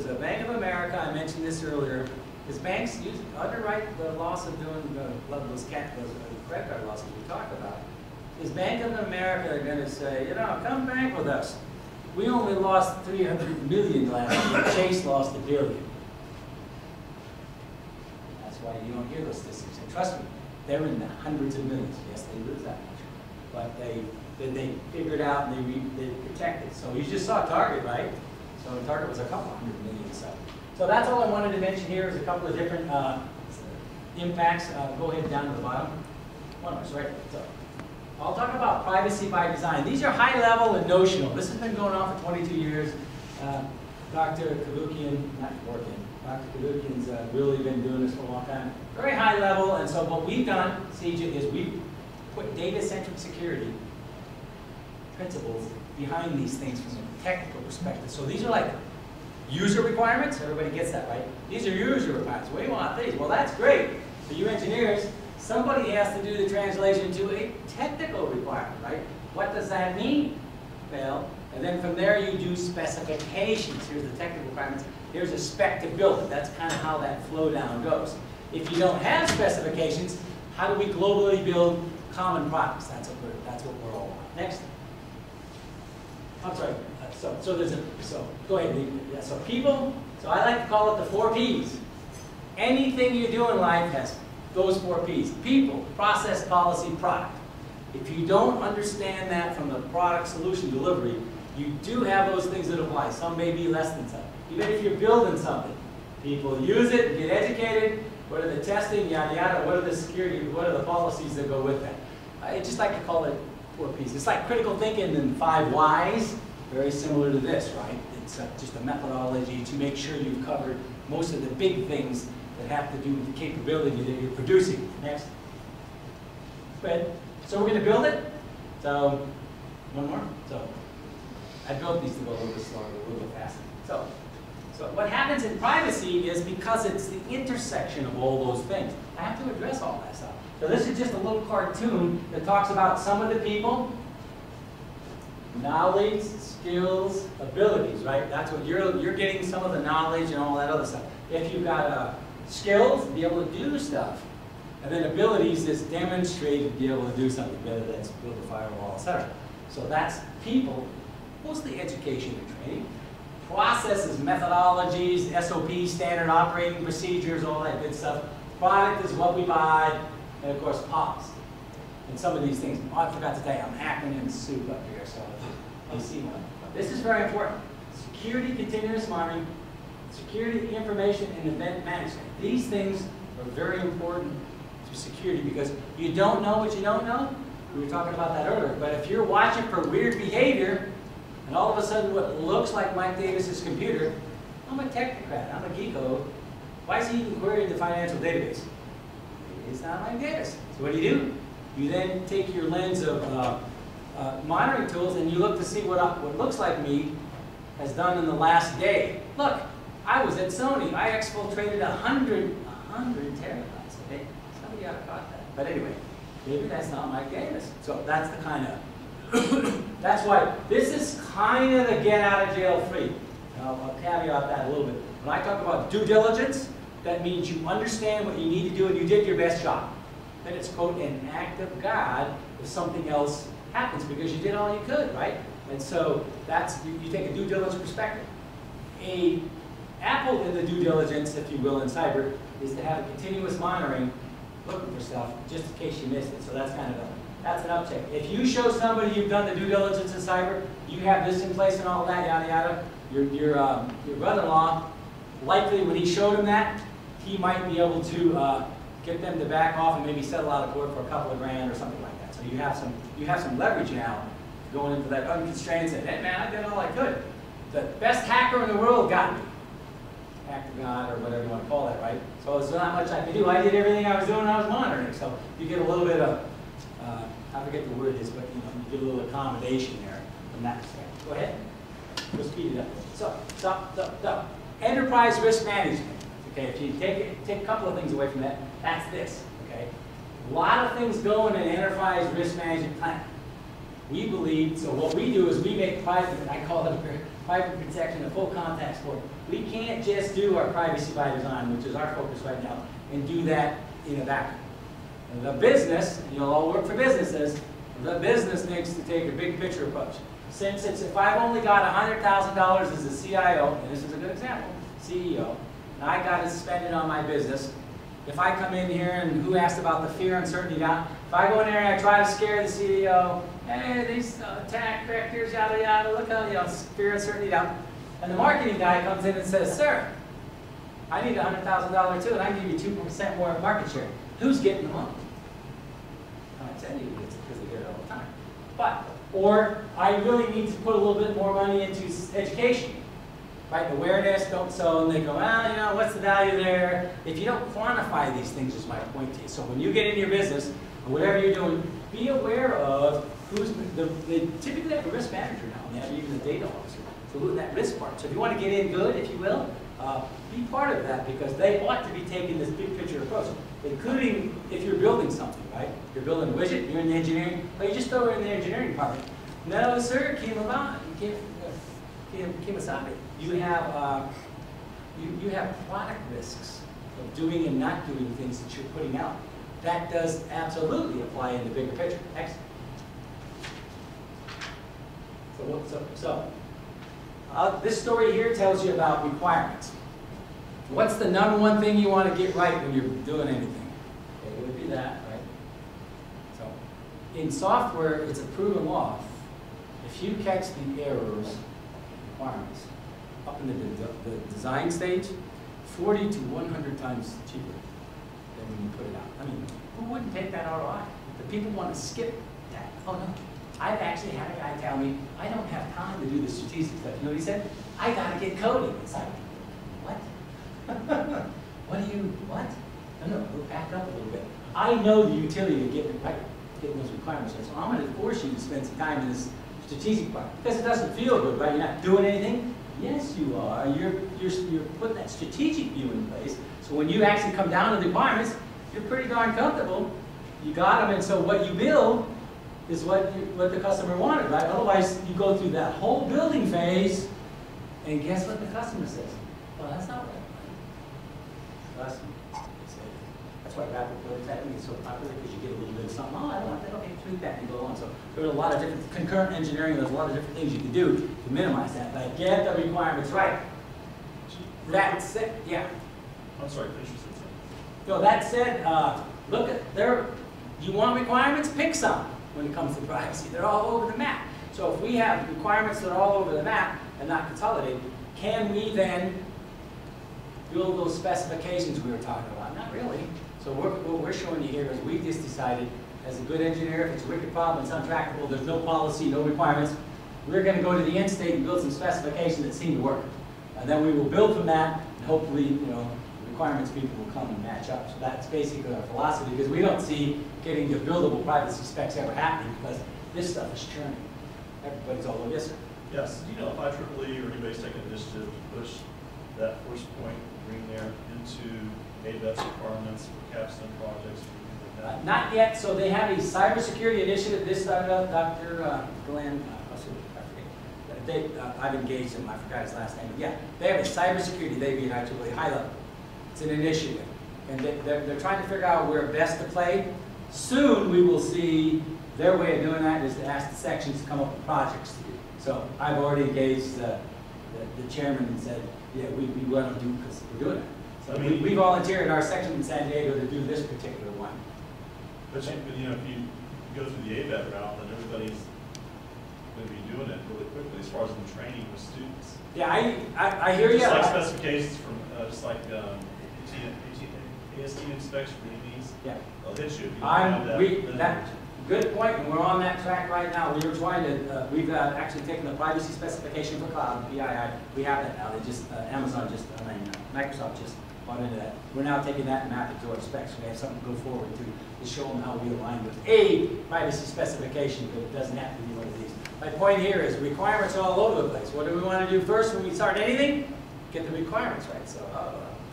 a Bank of America? I mentioned this earlier. Is banks underwrite the loss of doing those credit card losses we talked about? Is Bank of America going to say, come bank with us? We only lost $300 million last year. Chase lost $1 billion. That's why you don't hear those statistics. And trust me, they're in the hundreds of millions. Yes, they lose that much, but they figured out and they protected. So you just saw Target, right? So Target was a couple $100 million. So that's all I wanted to mention here is a couple of different impacts. Go ahead down to the bottom. One more, right. So I'll talk about privacy by design. These are high level and notional. This has been going on for 22 years. Dr. Kalukian, not working. Dr. Kalukian's really been doing this for a long time. Very high level, and so what we've done, CJ, is we've put data-centric security principles behind these things from a technical perspective. So these are like user requirements. Everybody gets that, right? These are user requirements. We want these. Well, that's great. For you engineers, somebody has to do the translation to a technical requirement, right? What does that mean? Well, and then from there you do specifications. Here's the technical requirements. Here's a spec to build it. That's kind of how that flow down goes. If you don't have specifications, how do we globally build common products? That's what we're all about. Next. I'm sorry. So go ahead. Yeah, so people. So I like to call it the 4 Ps. Anything you do in life has those 4 Ps. People, process, policy, product. If you don't understand that from the product solution delivery, you do have those things that apply. Some may be less than some. Even if you're building something, people use it, get educated. What are the testing, yada yada? What are the security? What are the policies that go with that? I just like to call it 4 pieces. It's like critical thinking and 5 whys, very similar to this, right? It's just a methodology to make sure you've covered most of the big things that have to do with the capability that you're producing. Next. Good. So we're going to build it. So, one more. So, I built these to go a little bit slower, a little bit faster. So what happens in privacy is because it's the intersection of all those things, I have to address all that stuff. So this is just a little cartoon that talks about some of the people, knowledge, skills, abilities, right? That's what you're getting, some of the knowledge and all that other stuff. If you've got skills, be able to do stuff. And then abilities is demonstrated to be able to do something, whether that's build a firewall, etc. So that's people, mostly education and training. Processes, methodologies, SOPs, standard operating procedures, all that good stuff. Product is what we buy, and of course, POPs. And some of these things, oh, I forgot to tell you, I'm acronym soup up here, so you see one. This is very important. Security, continuous monitoring, security, information, and event management. These things are very important to security because you don't know what you don't know. We were talking about that earlier. But if you're watching for weird behavior, and all of a sudden what looks like Mike Davis's computer, I'm a technocrat, I'm a geeko. Why is he even querying the financial database? It's not Mike Davis. So what do? You then take your lens of monitoring tools and you look to see what looks like me has done in the last day. Look, I was at Sony. I exfiltrated 100 terabytes. Okay? Somebody ought to caught that. But anyway, maybe that's not Mike Davis. So that's the kind of that's why this is kind of the get out of jail free. I'll caveat that a little bit. When I talk about due diligence, that means you understand what you need to do and you did your best job. Then it's, quote, an act of God if something else happens because you did all you could, right? And so that's, you take a due diligence perspective. A apple in the due diligence, if you will, in cyber, is to have a continuous monitoring, looking for stuff, just in case you missed it. So that's kind of that's an uptick. If you show somebody you've done the due diligence in cyber, you have this in place and all that, yada yada, your brother-in-law, likely when he showed him that, he might be able to get them to back off and maybe settle out of court for a couple of grand or something like that. So you have some leverage now going into that unconstrained and saying, hey man, I did all I could. The best hacker in the world got me. Hack of God or whatever you want to call that, right? So there's not much I could do. I did everything I was doing, I was monitoring. So you get a little bit of I forget the word is, but you get a little accommodation there from that perspective. Go ahead. We'll speed it up. So, enterprise risk management. Okay, if you take a couple of things away from that, that's this. Okay, a lot of things go in an enterprise risk management plan. We believe, so what we do is we make private, I call it private protection a full contact sport. We can't just do our privacy by design, which is our focus right now, and do that in a vacuum. The business, you'll all work for businesses, the business needs to take a big picture approach. Since if I've only got $100,000 as a CIO, and this is a good example, CEO, and I got to spend it on my business, if I come in here and who asked about the fear, uncertainty, doubt, if I go in there and I try to scare the CEO, hey, these attack vectors, yada yada, look how, fear, uncertainty, doubt, and the marketing guy comes in and says, sir, I need $100,000 too, and I give you 2% more market share. Who's getting the money? I tell you, it's because they get it all the time. Or I really need to put a little bit more money into education, right? Awareness, and they go, well, what's the value there? If you don't quantify these things, is my point to you. So when you get in your business, or whatever you're doing, be aware of who's, they typically have a risk manager now, and they have even a data officer. So who's that risk part? So if you want to get in good, if you will, be part of that because they ought to be taking this big picture approach, including if you're building something, right? You're building a widget, you're in the engineering, but you just throw it in the engineering department. No, sir, Kimasabi. You have product risks of doing and not doing things that you're putting out. That does absolutely apply in the bigger picture. Next. This story here tells you about requirements. What's the number one thing you want to get right when you're doing anything? Okay, it would be that, right? So, in software, it's a proven law. If you catch the errors, requirements, up in the design stage, 40 to 100 times cheaper than when you put it out. I mean, who wouldn't take that ROI? The people want to skip that. Oh no, I've actually had a guy tell me, I don't have time to do the strategic stuff. You know what he said? I gotta get coding. It's like, what? What? No, we'll back up a little bit. I know the utility of getting those requirements, so I'm gonna force you to spend some time in this strategic part. Because it doesn't feel good, right? You're not doing anything. Yes, you are. You're putting that strategic view in place. So when you actually come down to the requirements, you're pretty darn comfortable. You got them, and so what you build is what the customer wanted, right? Otherwise, you go through that whole building phase, and guess what the customer says? Well, that's not what I wanted. That's why rapid prototyping is so popular, because you get a little bit of something. Oh, I don't want that. Okay, tweak that, and go on. So there's a lot of different concurrent engineering. There's a lot of different things you can do to minimize that. But get the requirements right. That said, yeah. I'm sorry, finish your sentence. So that said, look at there. You want requirements? Pick some when it comes to privacy. They're all over the map. So if we have requirements that are all over the map and not consolidated, can we then build those specifications we were talking about? Not really. So what we're showing you here is we just decided, as a good engineer, if it's a wicked problem, it's untrackable, there's no policy, no requirements, we're going to go to the end state and build some specifications that seem to work. And then we will build from that, and hopefully, you know, requirements people will come and match up. So that's basically our philosophy, because we don't see getting to buildable privacy specs ever happening, because this stuff is churning. Everybody's all over this. Yes. Do you know if IEEE or anybody's taken initiative to push that first point green there into AWS requirements for capstone projects? Not yet. So they have a cybersecurity initiative. This started out, Dr. Glenn, I've engaged him. I forgot his last name. But yeah, they have a cybersecurity. They be at IEEE high level. It's an initiative, and they're trying to figure out where best to play. Soon we will see their way of doing that is to ask the sections to come up with projects to do. So I've already engaged the chairman and said, yeah, we want to do because we're doing it. So we volunteered our section in San Diego to do this particular one. But you know, if you go through the ABET route, then everybody's going to be doing it really quickly as far as the training with students. Yeah, I hear you. Just like specifications from, just like AST inspection for EVs. Yeah. They'll hit you if you don't have that. Good point, and we're on that track right now. We were trying to, we've actually taken the privacy specification for cloud, PII. We have that now. They just, Microsoft just bought into that. We're now taking that and mapping to our specs. We have something to go forward to show them how we align with a privacy specification, but it doesn't have to be one of these. My point here is requirements are all over the place. What do we want to do first when we start anything? Get the requirements right. So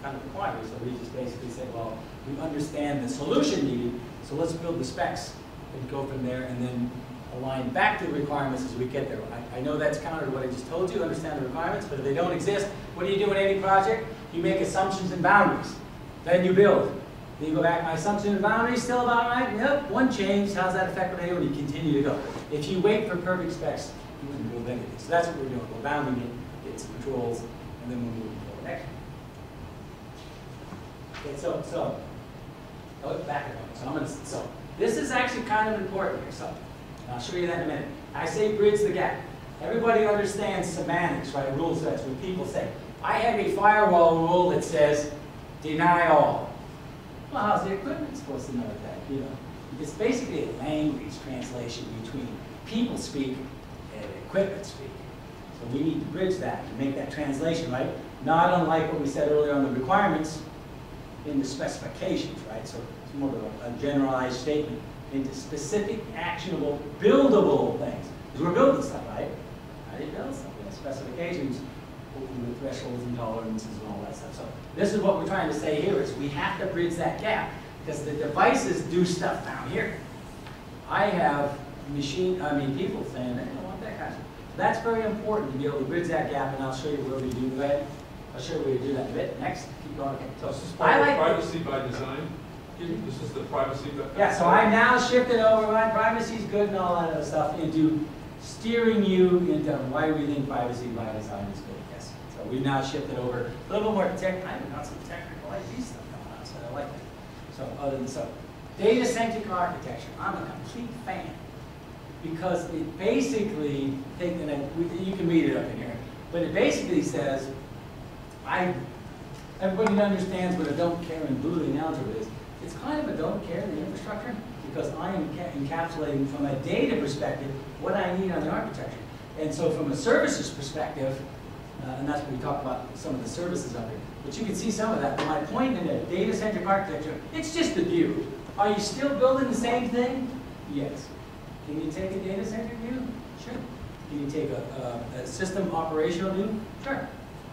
kind of requirements. So we just basically said, well, we understand the solution needed, so let's build the specs and go from there, and then align back to the requirements as we get there. I know that's counter to what I just told you, understand the requirements, but if they don't exist, what do you do in any project? You make assumptions and boundaries. Then you build. Then you go back, my assumption and boundaries still about right? Nope, one change, how's that affect what I do? And you continue to go. If you wait for perfect specs, you wouldn't build anything. So that's what we're doing. We're bounding it, get some controls, and then we'll move forward. Next. Okay, so, back again. So this is actually kind of important here, so I'll show you that in a minute. I say bridge the gap. Everybody understands semantics, right? Rule sets. When people say, I have a firewall rule that says, deny all. Well, how's the equipment supposed to know that? You know, it's basically a language translation between people speak and equipment speak. So we need to bridge that to make that translation, right? Not unlike what we said earlier on the requirements in the specifications, right? So it's more of a generalized statement into specific, actionable, buildable things. Because we're building stuff, right? How do you build stuff? We have specifications with thresholds and tolerances and all that stuff. So this is what we're trying to say here is we have to bridge that gap because the devices do stuff down here. I have people saying, I don't want that kind of stuff. That's very important to be able to bridge that gap, and I'll show you where we do that. I'll show you where you do that in a bit. Next, keep going. So this is part of privacy by design? This is the privacy by design? Yeah, so I'm now shifting over, my privacy is good and all that other stuff, into steering you into why we think privacy by design is good, yes. So we've now shifted over a little bit more tech. I've got some technical IT stuff going on, so I like that. So data-centric architecture, I'm a complete fan. Because it basically, you can read it up in here, but it basically says, everybody understands what a don't care in Boolean algebra is. It's kind of a don't care in the infrastructure. because I am encapsulating from a data perspective what I need on the architecture. And so from a services perspective, and that's what we talked about some of the services of it, but you can see some of that. But my point in a data-centric architecture, it's just the view. Are you still building the same thing? Yes. Can you take a data-centric view? Sure. Can you take a system operational view? Sure.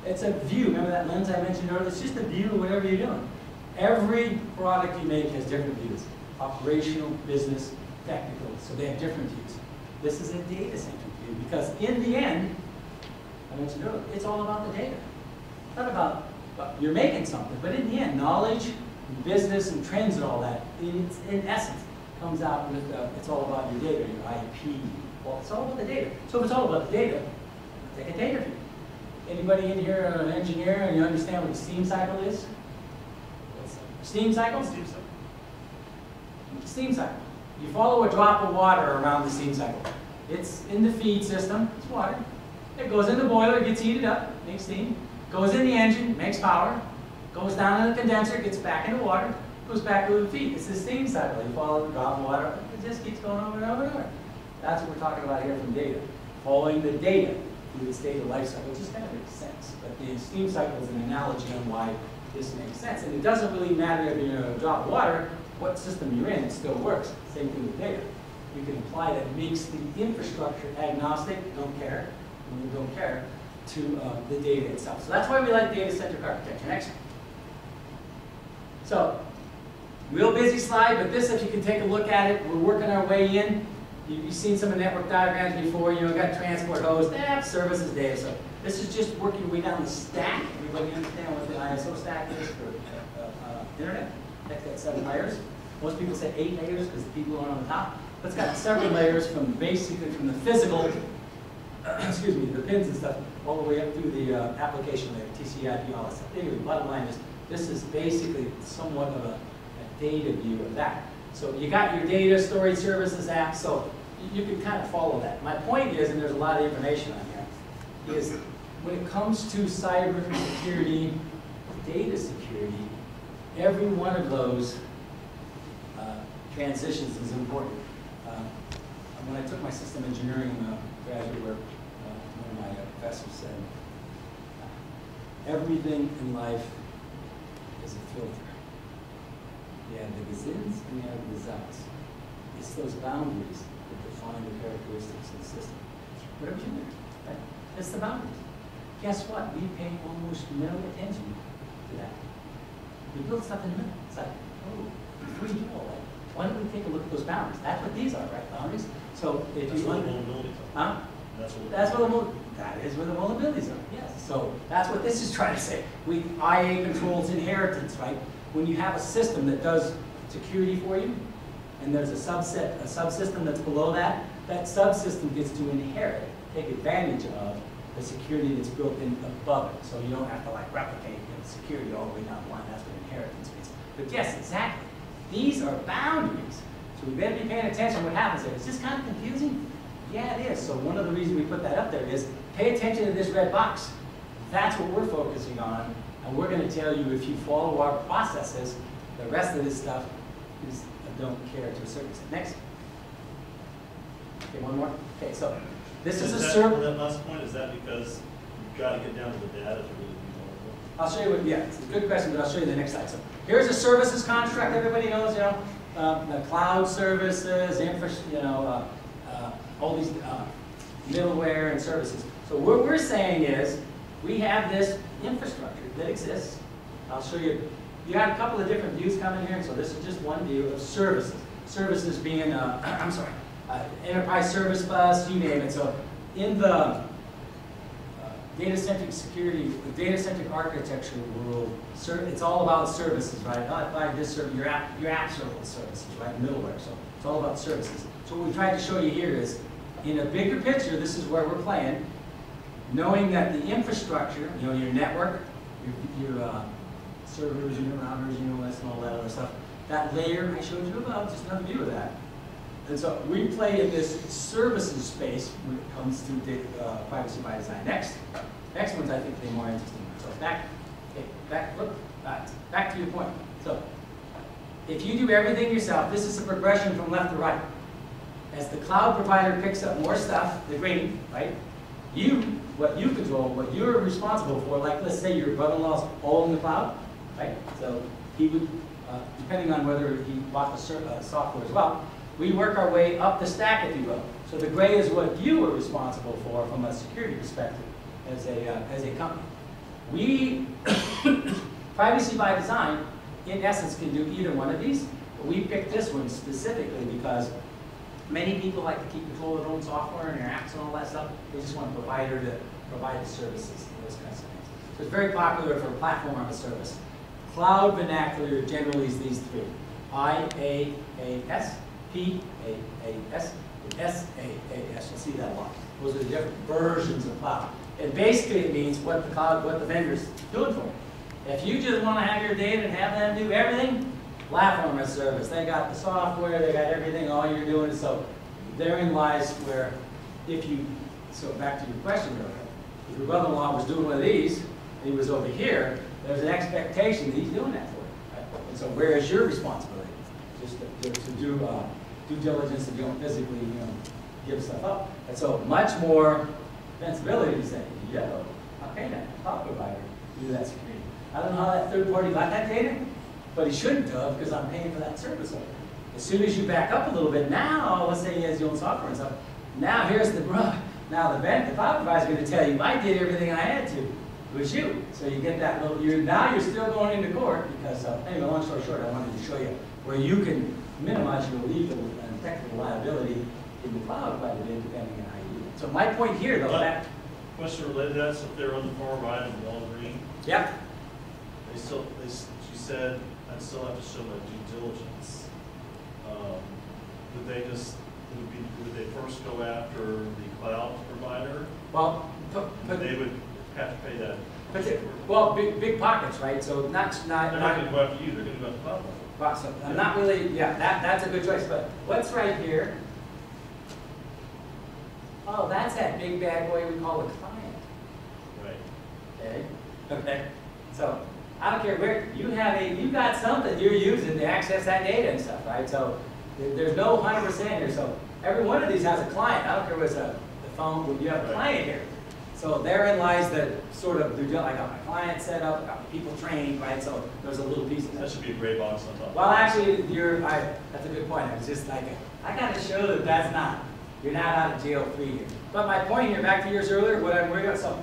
It's a view. Remember that lens I mentioned earlier? It's just a view of whatever you're doing. Every product you make has different views. Operational, business, technical. So they have different views. This is a data-centric view because in the end, I mentioned earlier, it's all about the data. It's not about you're making something, but in the end, knowledge, business, and trends and all that, in essence, comes out with, it's all about your data, your IP. Well, it's all about the data. So if it's all about the data, take a data view. Anybody in here an engineer and you understand what a steam cycle is? Steam cycle? Steam cycle. Steam cycle. You follow a drop of water around the steam cycle. It's in the feed system, it's water. It goes in the boiler, gets heated up, makes steam. Goes in the engine, makes power. Goes down in the condenser, gets back into water, goes back to the feed. It's the steam cycle. You follow the drop of water, it just keeps going over and over and over. That's what we're talking about here from data. Following the data through its data life cycle, which just kind of makes sense. But the steam cycle is an analogy on why this makes sense. And it doesn't really matter if you're in a drop of water, what system you're in, it still works. Same thing with data. You can apply that makes the infrastructure agnostic, don't care, to the data itself. So that's why we like data-centric architecture. Next. So, real busy slide, but this, if you can take a look at it, we're working our way in. You've seen some of the network diagrams before. You know, got transport host, services, data. So this is just working your way down the stack. Everybody understand what the ISO stack is for internet? That's got 7 layers. Most people say 8 layers because the people are on the top. But it's got several layers from basically from the physical, excuse me, the pins and stuff, all the way up through the application layer, TCP, all that stuff. Anyway, bottom line is, this is basically somewhat of a data view of that. So you got your data, storage services, apps, so you can kind of follow that. My point is, and there's a lot of information on here, is when it comes to cybersecurity, data security, every one of those transitions is important. When I took my system engineering graduate work, one of my professors said, everything in life is a filter. You have the gazins and you have the results. It's those boundaries that define the characteristics of the system. Whatever you do, right? It's the boundaries. Guess what? We pay almost no attention to that. We build stuff in the middle. It's like, oh, free will. Like, why don't we take a look at those boundaries? That's what these are, right? Boundaries. So if That's you where want, the vulnerabilities are. huh? That's where That is where the vulnerabilities are. Yes. So that's what this is trying to say. IA controls inheritance, right? When you have a system that does security for you, and there's a subsystem that's below that, that subsystem gets to inherit, take advantage of the security that's built in above it. So you don't have to like replicate the security all the way down the line. That's what inheritance means. But yes, exactly. These are boundaries. So we better be paying attention to what happens there. Is this kind of confusing? Yeah, it is. So one of the reasons we put that up there is pay attention to this red box. That's what we're focusing on. And we're going to tell you if you follow our processes, the rest of this stuff is a don't care to a certain extent. Next. Okay, one more. Okay, so this is a server. That last point, is that because you've got to get down to the data to really be vulnerable? I'll show you what, yeah, it's a good question, but I'll show you the next slide. So here's a services construct. Everybody knows, you know, the cloud services, all these middleware and services. So what we're saying is we have this infrastructure that exists. I'll show you. You got a couple of different views coming here, and so this is just one view of services. Services being, enterprise service bus, you name it. So in the data-centric security, the data-centric architecture world, it's all about services, right? Like this service, your app services, right? Middleware. So it's all about services. So what we tried to show you here is, in a bigger picture, this is where we're playing, knowing that the infrastructure, you know, your network, your servers, your routers, your OS, and all that other stuff, that layer I showed you above, just another view of that. And so we play in this services space when it comes to data, privacy by design. Next ones I think they're more interesting. So back to your point. So if you do everything yourself, this is a progression from left to right. As the cloud provider picks up more stuff, the green, right? What you control, what you're responsible for, like let's say your brother-in-law's all in the cloud, right? So he would, depending on whether he bought the software as well, we work our way up the stack, if you will. So the gray is what you are responsible for from a security perspective as a company. We, privacy by design, in essence, can do either one of these. But we picked this one specifically because many people like to keep control of their own software and their apps and all that stuff. They just want a provider to provide the services and those kinds of things. So it's very popular for a platform as a service. Cloud vernacular generally is these three: IaaS, PaaS, and SaaS. You'll see that a lot. Those are the different versions of cloud. And basically it means what the vendor's doing for you. If you just want to have your data and have them do everything, platform as a service. They got the software, they got everything, all you're doing. So therein lies where, so back to your question earlier, if your brother-in-law was doing one of these, and he was over here, there's an expectation that he's doing that for you. Right? And so where is your responsibility? Just to do due diligence and you don't physically give stuff up. And so much more defensibility to say, yo, I'm paying that cloud provider to do that security. I don't know how that third party got that data, but he shouldn't have because I'm paying for that service. As soon as you back up a little bit, now, let's say he has your own software and stuff, now here's the rub. Now the cloud provider is going to tell you, I did everything I had to. It was you. So you get that little, now you're still going into court because, anyway, long story short, I wanted to show you where you can minimize your legal and technical liability in the cloud quite a bit depending on how you do it. So my point here, though, that... Question related to that, so if they're on the far right and all green, Yep. she said, I'd still have to show my due diligence. Would they first go after the cloud provider? Well, They would have to pay that. well, big pockets, right? So They're not going to go after you, they're going to go after the cloud provider. Well, so I'm not really, yeah, that's a good choice, but what's right here? Oh, that's that big bad boy we call a client. Right. Okay. So I don't care where you got something you're using to access that data and stuff, right? So there's no 100% here. So every one of these has a client. I don't care what's the phone, you have a client here. So therein lies the sort of, I got my client set up, got my people trained, right? So there's a little piece of that. That should be a gray box on top. Well, actually, that's a good point. I was just like, I got to show that you're not out of jail free here. But my point here, back to yours earlier, what I'm worried about, so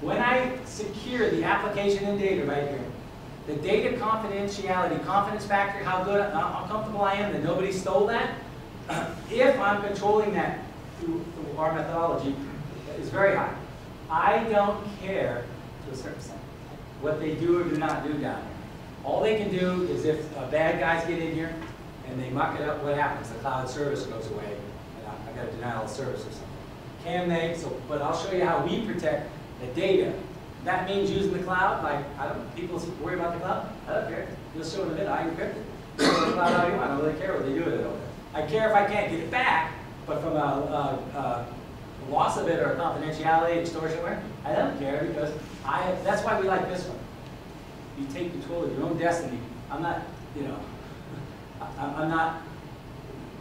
when I secure the application and data right here, the data confidentiality, confidence factor, how comfortable I am that nobody stole that, if I'm controlling that through our methodology, is very high. I don't care, to a certain extent, what they do or do not do down here. All they can do is if bad guys get in here and they muck it up, what happens? The cloud service goes away, and I've got a denial of service or something. Can they? But I'll show you how we protect the data. That means using the cloud. Like, people worry about the cloud. I don't care. Just show in a minute. I encrypt it. Use the cloud how you want. I don't really care what they do with it over there. I care if I can't get it back, but from a loss of it or confidentiality, extortionware, I don't care because that's why we like this one. You take control of your own destiny. I'm not, I'm not,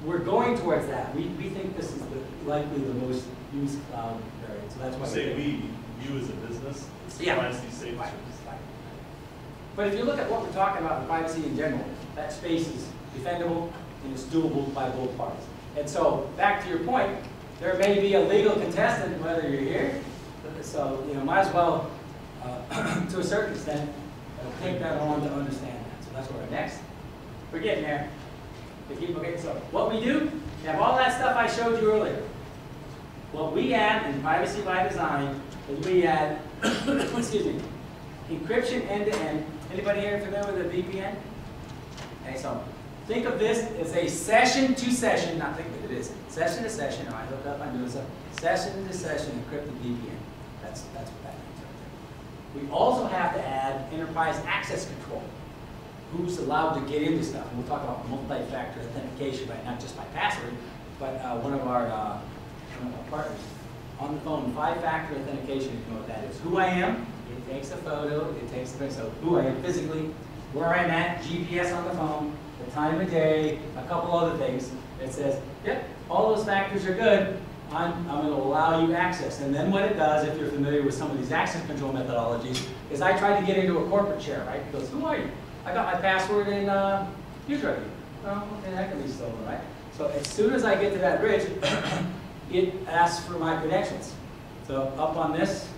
we're going towards that. We think this is likely the most used cloud variant. So that's why you as a business, it's yeah. privacy safe. Right. But if you look at what we're talking about in privacy in general, that space is defendable and it's doable by both parties. And so, back to your point, there may be a legal contestant whether you're here. So, might as well, to a certain extent, take that on to understand that. So that's where we're next. We're getting there. Okay, so what we do, we have all that stuff I showed you earlier. What we add in privacy by design is we add, excuse me, encryption end-to-end. Anybody here familiar with a VPN? Okay, so think of this as a session-to-session, not think of it as session-to-session. All right, look up, I'm doing something. Session-to-session encrypted VPN. That's what that means right there. We also have to add enterprise access control. Who's allowed to get into stuff? And we'll talk about multi-factor authentication, right? Not just by password, but one of our partners on the phone, 5-factor authentication. You know what that is? Who I am. It takes a photo. It takes a so who I am physically, where I'm at, GPS on the phone, the time of day, a couple other things. It says, yep, all those factors are good. I'm going to allow you access. And then what it does, if you're familiar with some of these access control methodologies, is I tried to get into a corporate chair, right? It goes, who are you? I got my password in user ID. Oh, okay, that can be stolen, right? So as soon as I get to that bridge, it asks for my credentials. So up on this,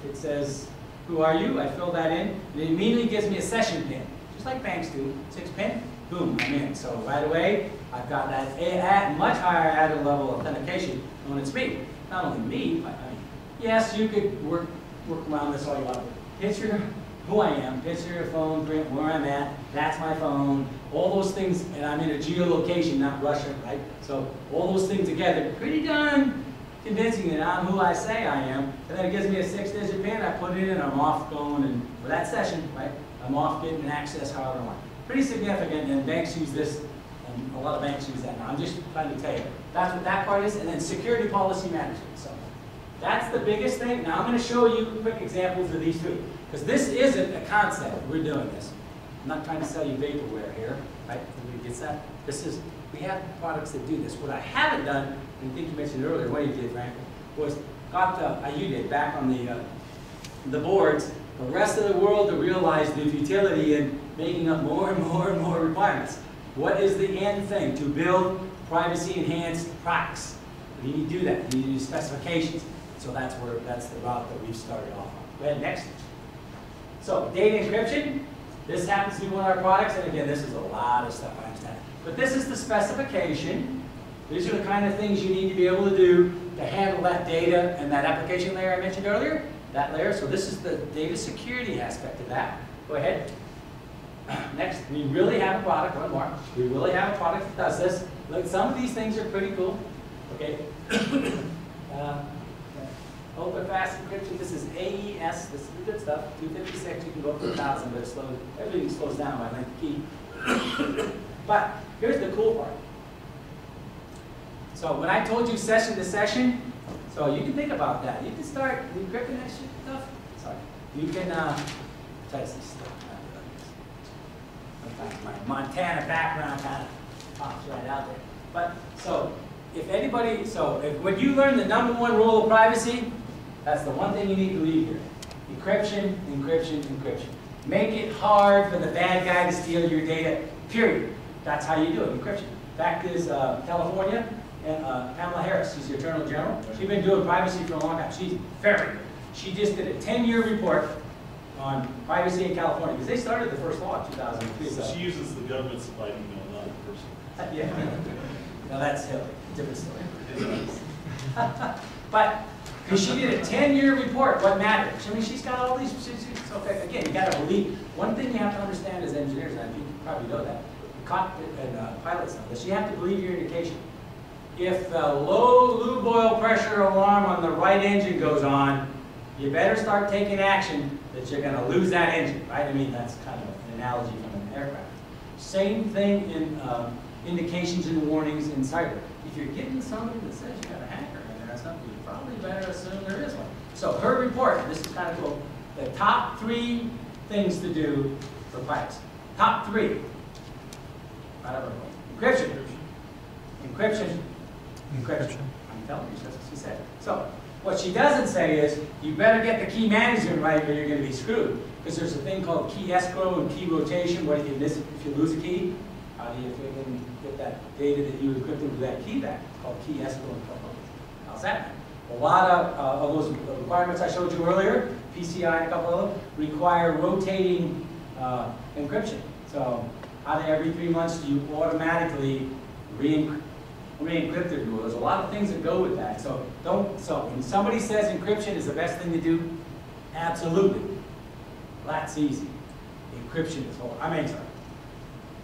it says, who are you? I fill that in. And it immediately gives me a session pin, just like banks do. 6 pin, boom, I'm in. So right away, I've got that much higher added level of authentication when it's me. Not only me, but I mean, yes, you could work around this all you want. Picture who I am, picture your phone, print where I'm at, that's my phone, all those things, and I'm in a geolocation, not Russia, right? So all those things together, pretty darn convincing that I'm who I say I am, and then it gives me a 6-digit pin, I put it in, I'm off going, and for that session, right, I'm off getting access however I want. Pretty significant, and banks use this, and a lot of banks use that now. I'm just trying to tell you, that's what that part is, and then security policy management. So that's the biggest thing. Now I'm going to show you quick examples of these two, because this isn't a concept. We're doing this. I'm not trying to sell you vaporware here, right? Everybody gets that? This is, we have products that do this. What I haven't done, and I think you mentioned earlier, what you did, Frank, was got the, you did back on the boards, the rest of the world to realize the futility in making up more and more and more requirements. What is the end thing? To build privacy-enhanced products. You need to do that. You need to do specifications. So that's the route that we've started off on. Go ahead, next. So data encryption. This happens to be one of our products, and again, this is a lot of stuff, I understand. But this is the specification. These are the kind of things you need to be able to do to handle that data and that application layer I mentioned earlier. That layer. So this is the data security aspect of that. Go ahead. Next, we really have a product, one more. We really have a product that does this. Look, some of these things are pretty cool. Okay. Ultra fast encryption, this is AES, this is the good stuff. 256, you can go up to 1,000, but it slows, everything slows down by length of key. But here's the cool part. So when I told you session to session, so you can think about that. You can start encrypting that shit stuff. Sorry. You can try to see stuff. Sometimes my Montana background kind of pops right out there. But so if anybody, when you learn the #1 rule of privacy, that's the one thing you need to leave here. Encryption, encryption, encryption. Make it hard for the bad guy to steal your data, period. That's how you do it, encryption. Fact is, California, and Pamela Harris, she's the Attorney General. She's been doing privacy for a long time. She's very good. She just did a 10-year report on privacy in California, because they started the first law in 2003. So she uses the government supplied email, not a person. Yeah. Now that's Hillary. Different story. But because she did a 10-year report, what mattered? I mean, she's got all these. Okay, again, you got to believe. One thing you have to understand as engineers, and you probably know that, the cockpit and pilots know this. You have to believe your indication. If the low lube oil pressure alarm on the right engine goes on, you better start taking action that you're going to lose that engine, right? I mean, that's kind of an analogy from an aircraft. Same thing in indications and warnings in cyber. If you're getting somebody that says you got a hacker in there or something, you probably better assume there is one. So her report, this is kind of cool, the top 3 things to do for pipes. Top 3. Encryption. Encryption. Encryption. I'm telling you, that's what she said. So what she doesn't say is, you better get the key management right or you're going to be screwed. Because there's a thing called key escrow and key rotation. What if you miss it, if you lose a key? How do you freaking get that data that you encrypted with that key back? It's called key escrow and crypto. How's that? A lot of those requirements I showed you earlier, PCI and a couple of them, require rotating encryption. So out of every 3 months do you automatically re-encrypt it? There's a lot of things that go with that. So when somebody says encryption is the best thing to do, absolutely. That's easy. Encryption is hard. I mean, sorry.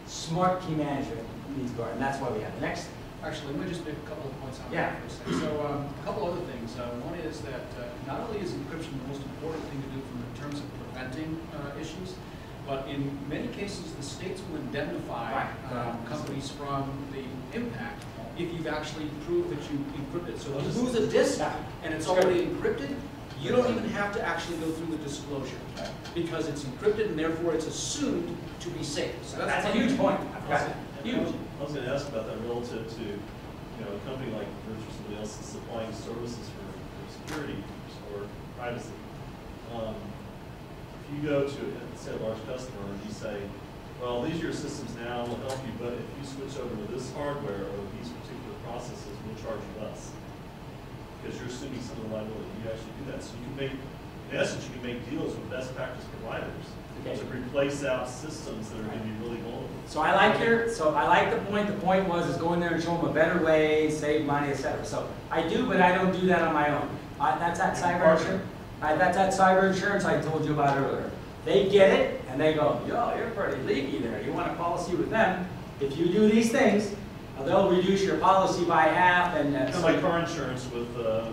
Smart key management needs guard, and that's why we have the next. Actually, let me just make a couple of points on Yeah. that for a second. So a couple other things. One is that not only is encryption the most important thing to do in terms of preventing issues, but in many cases the states will indemnify companies from the impact if you've actually proved that you encrypted. So if you lose a disk and it's already encrypted, you don't even have to actually go through the disclosure because it's encrypted and therefore it's assumed to be safe. So that's a huge point. Huge. I was gonna ask about that relative to, you know, a company like yours or somebody else is supplying services for security or privacy. If you go to, say, a large customer and you say, well, these are your systems now, we'll help you, but if you switch over to this hardware or these particular processes, we'll charge you less. Because you're assuming some of the liability, you actually do that. So you can make, in essence, you can make deals with best practice providers to replace out systems that are going to be really vulnerable. So I like the point. The point was go in there and show them a better way, save money, etc. So I do, but I don't do that on my own. That's that cyber insurance. That's that cyber insurance I told you about earlier. They get it and they go, yo, you're pretty leaky there. You want a policy with them? If you do these things, they'll reduce your policy by half. And kind of like car insurance with the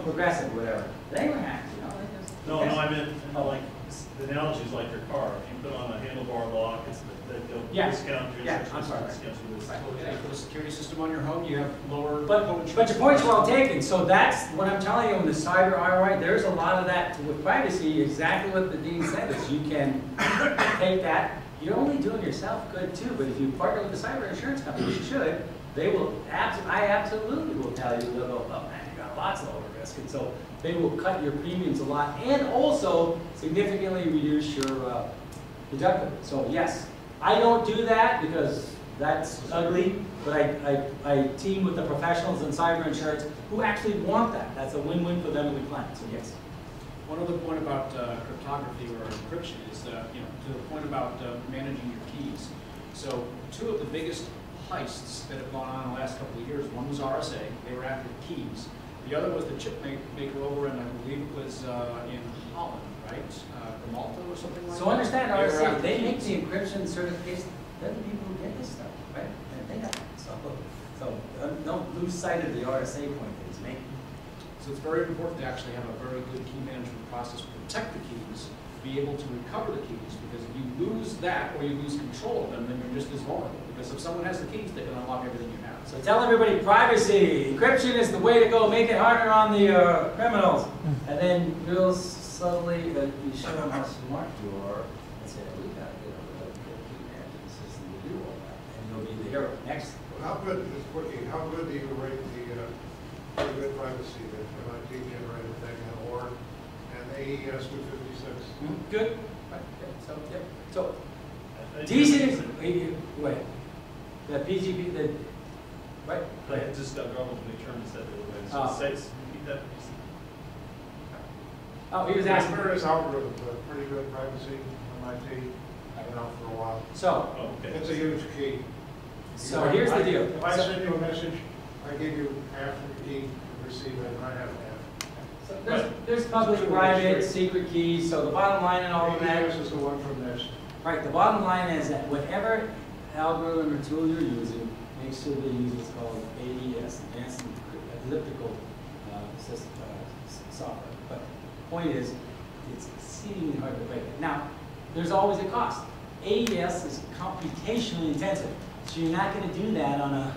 Progressive, whatever. They were hacked, you know. No, I meant like the analogy is like your car. If you put on a handlebar lock, it's they'll discount your insurance. I'm sorry. For the security system on your home, you have lower. But your point's well taken. So that's what I'm telling you on the cyber ROI. There's a lot of that with privacy. Exactly what the dean said is you can take that. You're only doing yourself good too. But if you partner with the cyber insurance company, which you should, they will. I absolutely will tell you. They'll go, oh man, you got lots of lower risk, and so they will cut your premiums a lot and also significantly reduce your deductible. So yes. I don't do that because that's ugly, but I team with the professionals in cyber insurance who actually want that. That's a win-win for them and the client, so yes. One other point about cryptography or encryption is, to the point about managing your keys. So two of the biggest heists that have gone on in the last couple of years, one was RSA, they were after the keys. The other was the chip maker over in, I believe it was in Holland, right? Malta or something like that. So understand RSA, they make the encryption certification. They're the people who get this stuff, right? And they got it. So don't lose sight of the RSA point that he's making. So it's very important to actually have a very good key management process to protect the keys, be able to recover the keys, because if you lose that or you lose control of them, then you're just as vulnerable. Because if someone has the keys, they can unlock everything you have. So tell everybody privacy. Encryption is the way to go. Make it harder on the criminals. And then real slowly, you show them how smart you are and say, we got to get a real good key management system to do all that. And you'll be the hero. Next. How good, just quickly, how good do you rate the good privacy that MIT generated thing and AES 256? Good. Right. So, yep. So, decent. Wait. The PGP, right? I just got garbled to make sure I said the other way. So repeat that. Oh, he was asking. Various algorithms have pretty good privacy. MIT been out for a while. So, it's a huge key. So here's the deal. If I send you a message, I give you half the key to receive it, and I have half. So there's public, private, secret keys. So the bottom line in all of that is the one from this. Right. The bottom line is that whatever algorithm or tool you're using, make sure they use what's called AES, Advanced Elliptical Software. But the point is, it's exceedingly hard to break it. Now, there's always a cost. AES is computationally intensive, so you're not going to do that on a.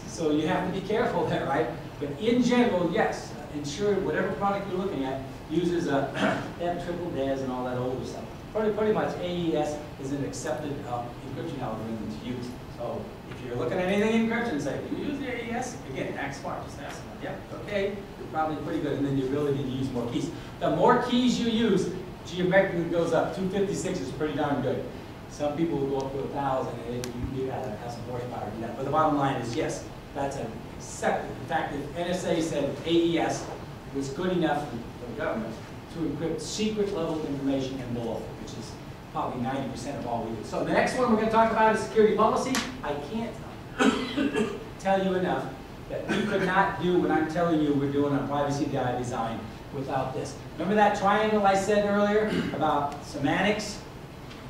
So you have to be careful there, right? But in general, yes, ensure whatever product you're looking at uses they have triple DES and all that older stuff. Pretty much AES is an accepted encryption algorithm to use. So if you're looking at anything in encryption, say, do you use the AES? Again, act smart, just ask them. Yep, okay, you're probably pretty good, and then you really need to use more keys. The more keys you use, geometrically goes up. 256 is pretty darn good. Some people will go up to 1,000, and you gotta have some horsepower to do that. But the bottom line is, yes, that's an accepted. In fact, if NSA said AES was good enough for the government to encrypt secret level information and below, which is probably 90% of all we do. So the next one we're going to talk about is security policy. I can't tell you enough that we could not do what I'm telling you we're doing on privacy by design without this. Remember that triangle I said earlier about semantics?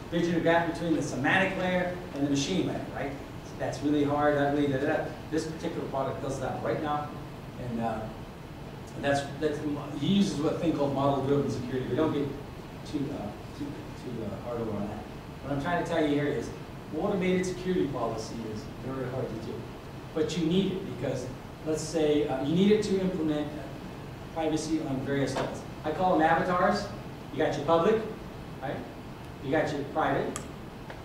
Bridging the gap between the semantic layer and the machine layer, right? So that's really hard, ugly, This particular product does that right now. And he uses a thing called model-driven security. We don't get too hard over on that. What I'm trying to tell you here is automated security policy is very hard to do. But you need it because, let's say, you need it to implement privacy on various levels. I call them avatars. You got your public, right? You got your private.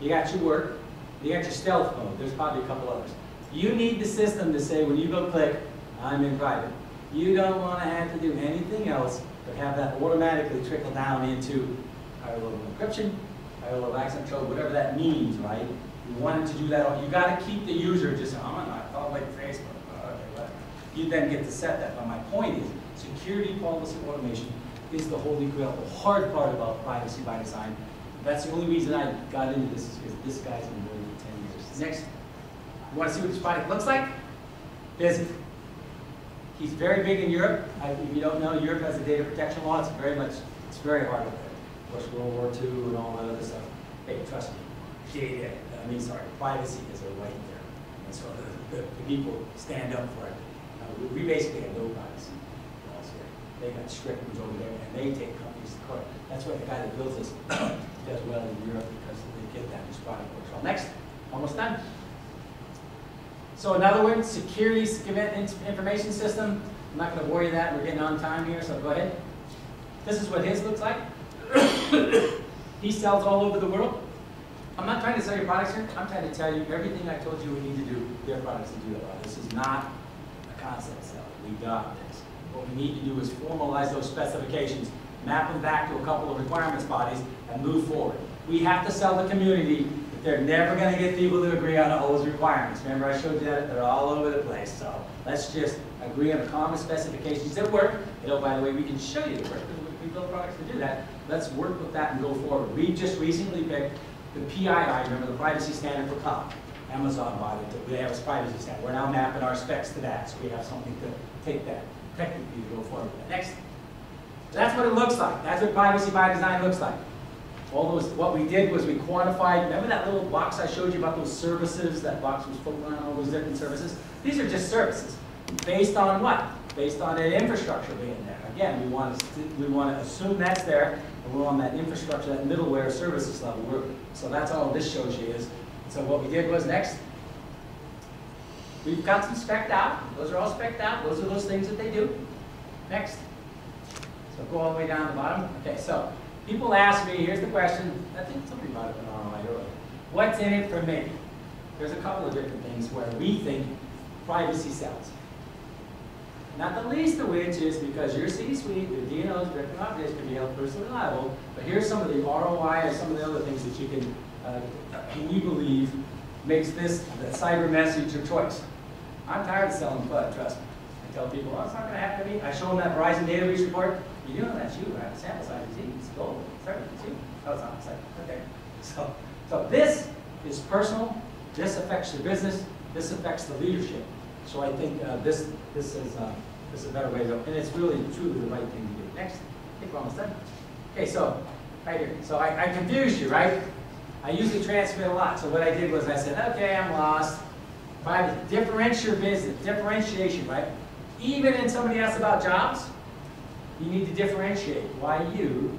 You got your work. You got your stealth mode. There's probably a couple others. You need the system to say when you go click, I'm in private. You don't want to have to do anything else but have that automatically trickle down into higher level encryption, higher level access control, whatever that means, right? You want it to do that. You got to keep the user just, oh, I thought like Facebook. Okay, whatever. You then get to set that. But my point is, security policy automation is the holy grail. The hard part about privacy by design. That's the only reason I got into this is because this guy's been doing it for 10 years. Next, you want to see what this product looks like? Busy. He's very big in Europe. If you don't know, Europe has a data protection law. It's very hard up there. Of course, World War II and all that other stuff. Hey, trust me, privacy is a right there. And so the people stand up for it. We basically have no privacy laws here. They got strict ones over there, and they take companies to court. That's why the guy that builds this does well in Europe, because they get that this product works well. Next, almost done. So in other words, security information system. I'm not going to bore you with that. We're getting on time here, so go ahead. This is what his looks like. He sells all over the world. I'm not trying to sell your products here. I'm trying to tell you everything I told you we need to do, their products to do that. This is not a concept sell. We got this. What we need to do is formalize those specifications, map them back to a couple of requirements bodies, and move forward. We have to sell the community that they're never going to get people to agree on all those requirements. Remember I showed you that? They're all over the place. So let's just agree on the common specifications that work. And oh, by the way, we can show you the work because we build products to do that. Let's work with that and go forward. We just recently picked the PII, remember the privacy standard for cloud. Amazon bought it. They have a privacy standard. We're now mapping our specs to that, so we have something to take that technically to go forward with. Next. That's what it looks like. That's what privacy by design looks like. What we did was we quantified, remember that little box I showed you about those services? That box was focused on all those different services. These are just services. Based on what? Based on an infrastructure being there. Again, we want to assume that's there, and we're on that infrastructure, that middleware services level. So that's all this shows you is. So what we did was next. We've got some spec'd out. Those are all spec'd out. Those are those things that they do. Next. So go all the way down to the bottom. Okay, so people ask me, here's the question. I think somebody brought it up online earlier. What's in it for me? There's a couple of different things where we think privacy sells. Not the least of which is because your C-suite, your DNOs, director of operations can be held personally liable. But here's some of the ROI and some of the other things that you can we believe makes this the cyber message your choice. I'm tired of selling FUD, trust me. I tell people, oh, it's not going to happen to me. I show them that Verizon data breach report. You know that's you, right? The sample size is it's gold. It's everything. It's you. Oh, it's not. It's like, okay. So this is personal. This affects your business. This affects the leadership. So I think this is a better way to go, and it's really truly the right thing to do. Next, I think we're almost done. Okay, so right here. So I confused you, right? I usually transmit a lot. So what I did was I said, okay, I'm lost. Differentiation, right? Even when somebody asks about jobs, you need to differentiate. Why do you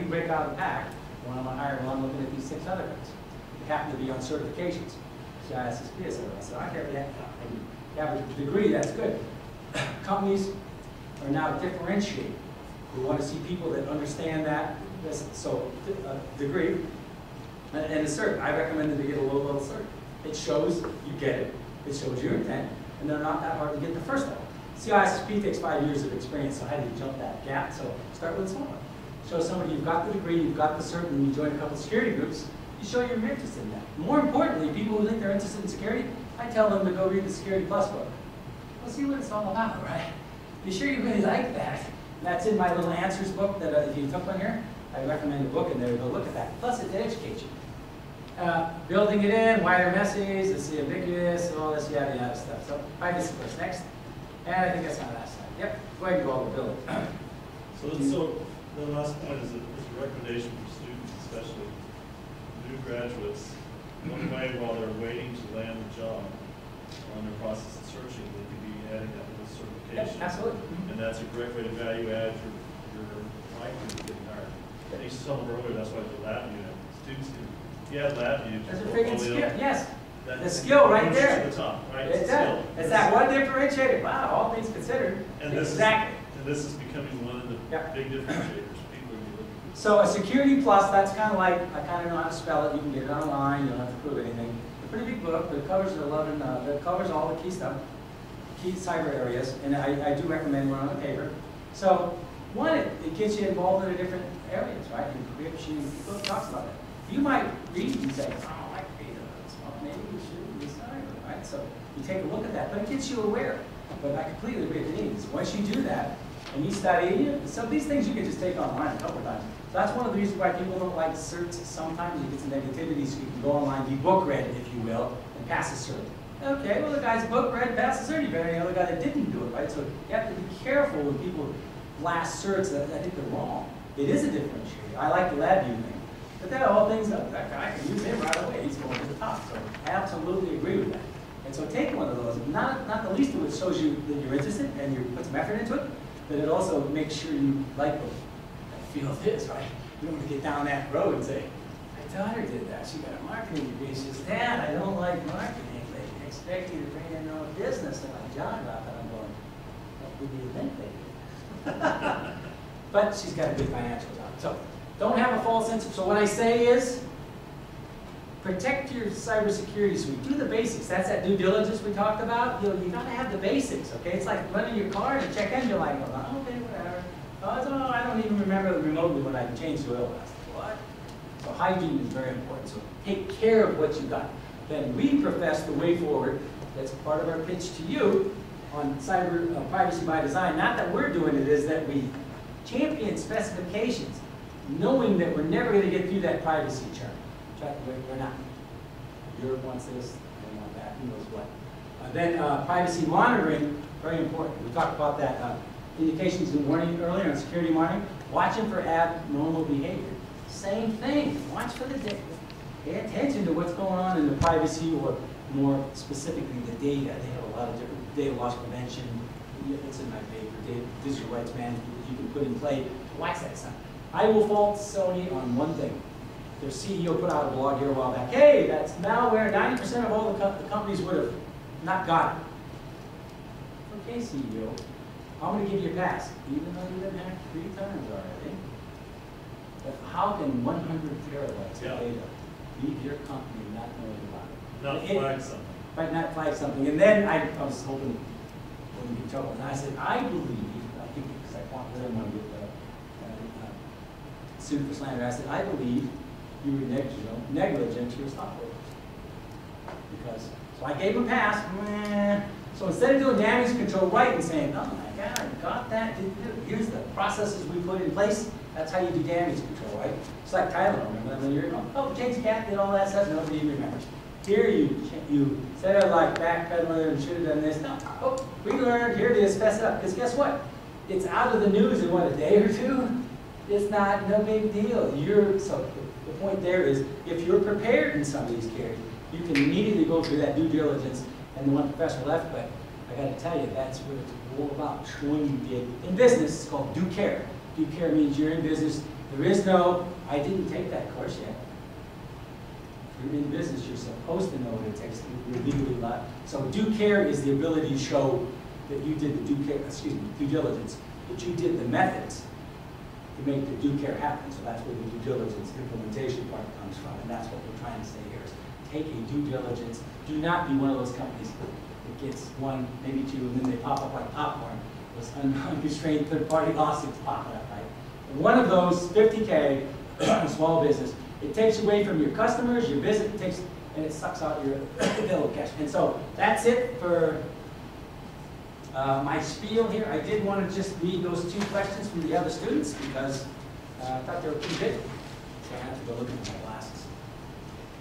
break out of the pack when I'm hiring? Well, I'm looking at these 6 other guys. They happen to be on certifications. CISSP, etc. So I care if you have a degree, that's good. Companies are now differentiating. We want to see people that understand that. So degree and a cert. I recommend them to get a low-level cert. It shows you get it. It shows your intent, and they're not that hard to get the first level. CISSP takes 5 years of experience, so how do you jump that gap? So start with someone. Show somebody you've got the degree, you've got the cert, and you join a couple of security groups. You show you're interested in that. More importantly, people who think they're interested in security, I tell them to go read the Security Plus book. We'll see what it's all about, right? You sure you really like that? That's in my little answers book that if you took one here, I recommend a book in there to go look at that. Plus, it educates you. Building it in, wider messages, it's ambiguous, all this yada yada stuff. So privacy first. Next. And I think that's my last slide. Yep. Go ahead and go over build it. So the last point is a recommendation for students, especially new graduates. One way while they're waiting to land a job on their process of searching, they could be adding that little certification. Yep, absolutely. And that's a great way to value add your likelihood of getting hired. I used to tell them earlier, that's why the lab unit. Students can, lab unit. That's a freaking skill, yes. The skill right there. To the top, right? It's It's that one differentiator. Wow, all things considered. And this exactly. And this is becoming one of the big differentiators. People are looking for. So a Security Plus, that's kind of like, I kind of know how to spell it. You can get it online. You don't have to prove anything. It's a pretty big book, but it covers it covers all the key stuff, key cyber areas, and I do recommend one on the paper. So one, it gets you involved in the different areas, right? Encryption, people talks about it. You might read and say, oh, I like data. Well, maybe we should be cyber, right? So you take a look at that, but it gets you aware. But I completely agree with Denise. Once you do that, and you study, some of these things you can just take online a couple of times. So that's one of the reasons why people don't like certs. Sometimes you get some negativity, so you can go online, be book read, if you will, and pass a cert. Okay, well the guy's book read, passed a cert, you better any other guy that didn't do it, right? So you have to be careful when people blast certs that I think they're wrong. It is a differentiator. I like the LabVIEW thing. But that whole thing's up. That guy can use him right away. He's going to the top. So I absolutely agree with that. And so take one of those. Not the least of it shows you that you're interested and you put some effort into it, but it also makes sure you like what that field is, right? You don't want to get down that road and say, my daughter did that. She got a marketing degree. She says, Dad, I don't like marketing. They expect you to bring in your own business and my job out. And I'm going, what do you think they do? But she's got a good financial job. So don't have a false sense. So what I say is, protect your cybersecurity suite. Do the basics. That's that due diligence we talked about. You gotta have the basics, okay? It's like running your car and check in. You're like, oh, okay, whatever. Oh, I don't even remember remotely when I changed the oil last. What? So hygiene is very important. So take care of what you got. Then we profess the way forward. That's part of our pitch to you on cyber privacy by design. Not that we're doing it, is that we champion specifications, knowing that we're never going to get through that privacy chart. We're not. Europe wants this, they want that, who knows what. Then privacy monitoring, very important. We talked about that indications and warning earlier on security monitoring. Watching for abnormal behavior. Same thing. Watch for the data. Pay attention to what's going on in the privacy, or more specifically the data. They have a lot of different data loss prevention. It's in my paper, digital rights management that you can put in play. Watch that stuff. I will fault Sony on one thing. Their CEO put out a blog here a while back. Hey, that's malware. 90% of all the companies would have not got it. Okay, CEO, I'm going to give you a pass, even though you've been hacked 3 times already. But how can 100 terabytes of data leave your company not knowing about it? Not flag something. Right, not flag something. And then I was hoping I wouldn't get in trouble. And I said, I believe, I think because I didn't want to get sued for slander, I said, I believe you were negligent to your stockholders. Because, so I gave him a pass. So instead of doing damage control right and saying, oh my God, I got that, here's the processes we put in place, that's how you do damage control, right? It's like Tyler, remember when you're, oh, change the cat, did all that stuff, nobody remembers. Here you said it like backpedaling and should have done this. No, oh, we learned, here it is, fess it up. Because guess what? It's out of the news in what, a day or two? It's not, no big deal. So the point there is, if you're prepared in some of these cases, you can immediately go through that due diligence. And the one professor left, but I got to tell you, that's what it's all about. Showing you did. In business, it's called do care. Do care means you're in business. There is no, I didn't take that course yet. If you're in business, you're supposed to know what it takes. You're legally allowed. So do care is the ability to show that you did the due diligence, that you did the methods to make the do care happen. So that's where the due diligence implementation part comes from, and that's what we're trying to say here is take a due diligence. Do not be one of those companies that gets 1, maybe 2, and then they pop up like popcorn. Those unconstrained third-party lawsuits popping up, right? And one of those, 50K, small business, it takes away from your customers, your business, and it sucks out your available cash. And so that's it for my spiel here. I did want to just read those 2 questions from the other students because I thought they were pretty good. So I have to go look at my glasses.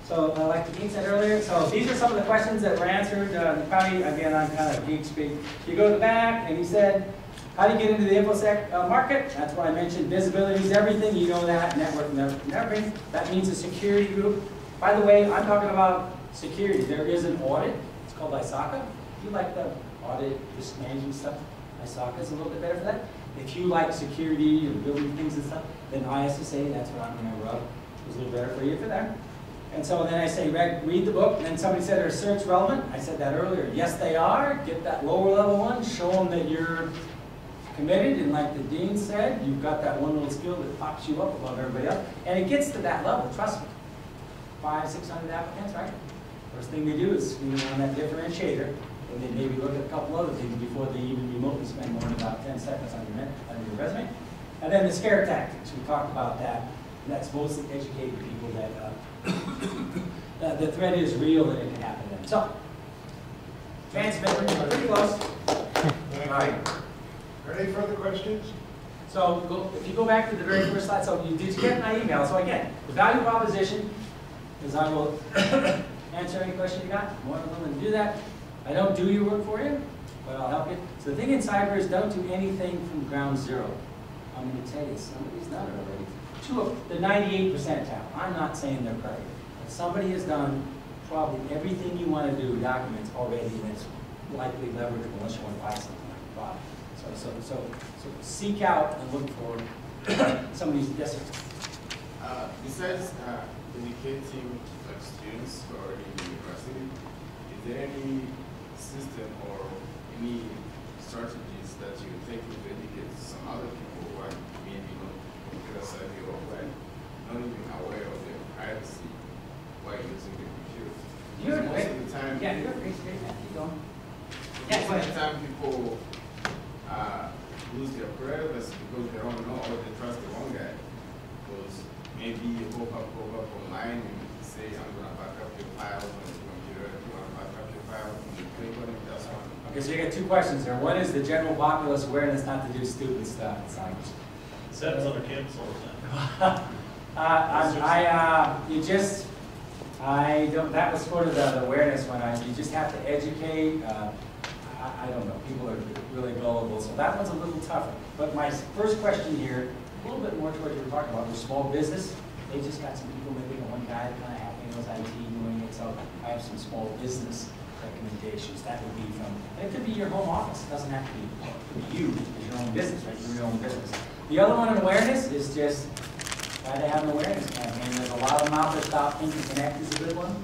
So like Dean said earlier, so these are some of the questions that were answered. Probably, again, I'm kind of geek speak. You go to the back, and he said, how do you get into the InfoSec market? That's why I mentioned visibility is everything. You know that, network and everything. That means a security group. By the way, I'm talking about security. There is an audit. It's called ISACA. If you like the audit, risk management stuff, ISACA is a little bit better for that. If you like security and building things and stuff, then ISSA, that's what I'm going to rub, is a little better for you for that. And so then I say, read the book, and then somebody said, are certs relevant? I said that earlier. Yes, they are. Get that lower level one, show them that you're committed, and like the dean said, you've got that one little skill that pops you up above everybody else, and it gets to that level, trust me. 500, 600 applicants, right? First thing they do is screen on that differentiator, and then maybe look at a couple other things before they even remotely spend more than about 10 seconds on your resume. And then the scare tactics, we talked about that. And that's mostly educating people that the threat is real and it can happen to them. So, transmitter, pretty close. All right. Are there any further questions? So if you go back to the very first slide, so did you get my email? So again, the value proposition is I will answer any question you got. More than willing to do that. I don't do your work for you, but I'll help you. So the thing in cyber is don't do anything from ground zero. I'm going to tell you, somebody's done it already. The 98 percentile. I'm not saying they're perfect. But somebody has done probably everything you want to do, documents already, and it's likely leverageable unless you want to buy something like Bob. So seek out and look for somebody's, yes, sir. Besides educating like students who are in the university, is there any system or any strategies that you take to educate some other people who are maybe not computer savvy or who are not even aware of their privacy while using the computer? You're Most of the time, yeah, you're great, man. Keep going. most of the time people lose their privacy because they don't know or they trust the wrong guy. Because maybe you pop up online and you say, I'm going to back up your files on the computer. If you want to back up your files, you click on it, that's one. Okay, so you got two questions there. One is the general populace awareness not to do stupid stuff. It's like, Seb's on our campus all the time. I don't, that was sort of the awareness when you just have to educate. I don't know, people are really gullible, so that one's a little tougher. But my first question here, a little bit more towards what you were talking about, was small business. They just got some people, maybe one guy kind of hacking those IT doing it, so I have some small business recommendations. That would be from, and it could be your home office. It doesn't have to be, you as your own business, right? You're your own business. The other one in awareness is just try to have an awareness campaign. There's a lot of them out there. Stop, Think, and Connect is a good one.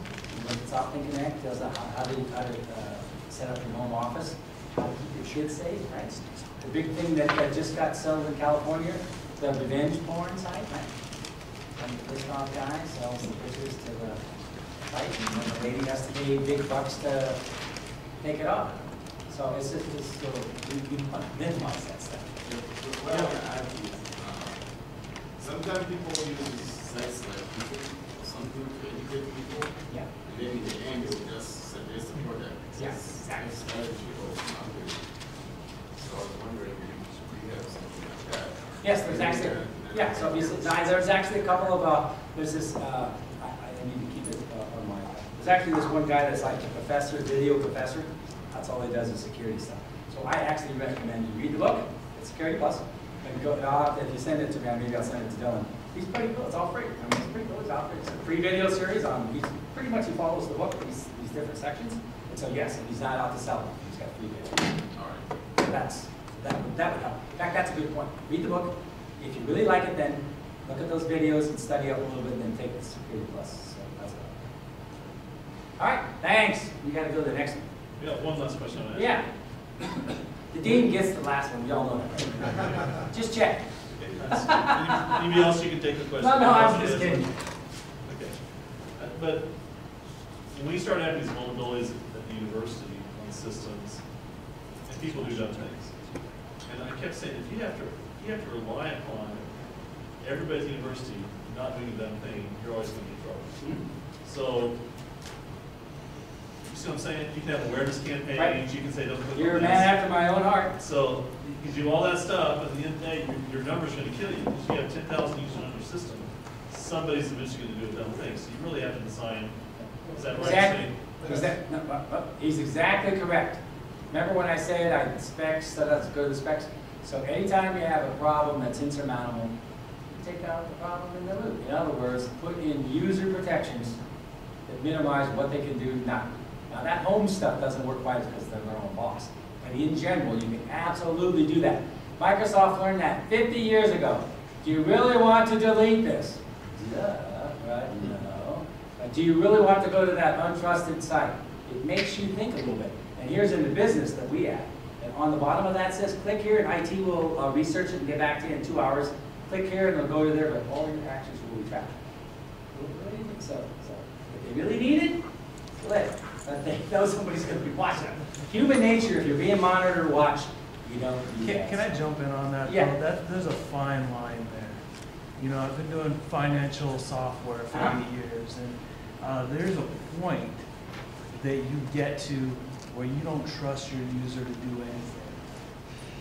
Stop, Think, and Connect does how to set up your home office, how to keep your kids safe, right? The big thing that just got sold in California, the revenge porn site, right? And the pissed off guy sells the pictures to the site, and then the lady has to pay big bucks to take it off. So it's just so we minimize that stuff. What I want to add is, sometimes people use sites like people or something to educate people. Yeah. And then in the end, they will just suggest a product. Yes, exactly. Strategy or something. So I was wondering if we have something like that. Yes, there's actually, yeah, so there's actually a couple of, there's this, I need to keep it on my, there's actually this one guy that's like a professor, video professor. That's all he does is security stuff. So I actually recommend you read the book, it's Security Plus, and go, if you send it to me, maybe I'll send it to Dylan. He's pretty cool, it's all free. I mean, it's pretty cool, it's out there. It's a free video series on, pretty much he follows the book, these different sections. And so yes, and he's not out to sell them, he's got free videos. All right. So that would help. In fact, that's a good point. Read the book. If you really like it, then look at those videos and study up a little bit, and then take the Security Plus. So that's all right, thanks. You got to go to the next one. We got one last question on that. Yeah. The dean gets the last one. Y'all know that, right? Just check. Anybody else you can take the question? No, I'm just kidding. Okay. But when we start having these vulnerabilities at the university on systems, and people do dumb things, and I kept saying, if you have to rely upon everybody at the university not doing a dumb thing, you're always going to be in trouble. So, you see what I'm saying? You can have awareness campaigns, Right. you can say, don't click You're a on man this. after my own heart. So you can do all that stuff, but at the end of the day, your number's going to kill you. Because you have 10,000 users on your system, somebody's eventually going to do a dumb thing. So you really have to design. Is that right? Exactly. He's exactly correct. Remember when I said I specs, let's go to the specs. So anytime you have a problem that's insurmountable, you take out the problem in the loop. In other words, put in user protections that minimize what they can do not. Now that home stuff doesn't work quite because they're their own boss. But in general, you can absolutely do that. Microsoft learned that 50 years ago. Do you really want to delete this? Duh, right? No. Do you really want to go to that untrusted site? It makes you think a little bit. And here's in the business that we have. And on the bottom of that says, click here, and IT will research it and get back to you in 2 hours. Click here, and they'll go to there, but all your actions will be tracked. Really think so. If they really need it, let it. But they know somebody's going to be watching. Human nature, if you're being monitored or watched, you don't do that. Can I jump in on that? Yeah. Though? There's a fine line there. You know, I've been doing financial software for 80 years, and there's a point that you get to where you don't trust your user to do anything.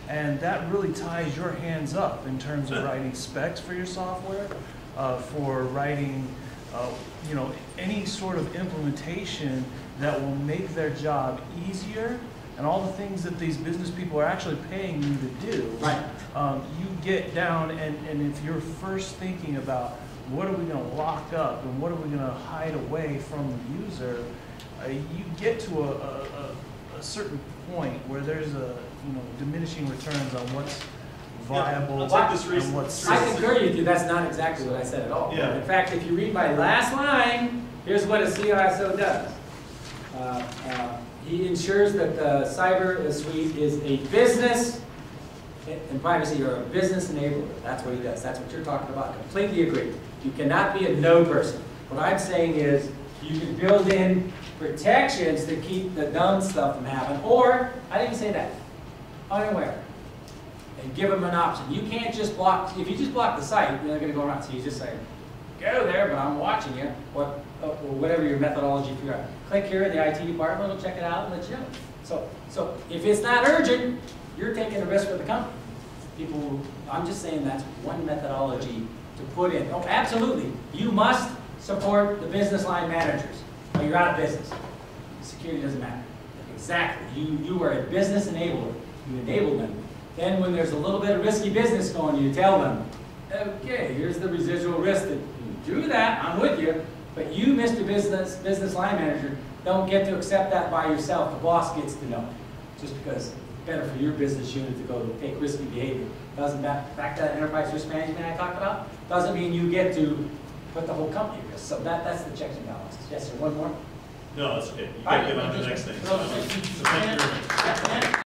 And that really ties your hands up in terms of writing specs for your software, for writing, you know, any sort of implementation that will make their job easier, and all the things that these business people are actually paying you to do. Right. You get down, and if you're first thinking about what are we going to lock up and what are we going to hide away from the user, you get to a certain point where there's a diminishing returns on what's viable I'll take this and what's. I concur with you, that's not exactly what I said at all. Yeah. In fact, if you read my last line, here's what a CISO does. He ensures that the cyber suite is a business, in privacy, you're a business enabler. That's what he does. That's what you're talking about. Completely agree. You cannot be a no person. What I'm saying is you can build in protections to keep the dumb stuff from happening, or, I didn't say that, unaware. And give them an option. You can't just block, if you just block the site, they're going to go around. So you just say, go there, but I'm watching you, or whatever your methodology for your, click here in the IT department, will check it out and let you know. So if it's not urgent, you're taking a risk for the company. People, I'm just saying that's one methodology to put in. Oh, absolutely. You must support the business line managers, or you're out of business. Security doesn't matter. Exactly. You are a business enabler. You enable them. Then when there's a little bit of risky business going, you tell them, okay, here's the residual risk that you do that, I'm with you, but you, Mr. Business Line Manager, don't get to accept that by yourself. The boss gets to know. Just because it's better for your business unit to go take risky behavior. Doesn't back that enterprise risk management I talked about, doesn't mean you get to put the whole company at risk. So that's the checks and balances. Yes, sir, one more? No, that's okay. You can get on to the next thing. So thank you very much.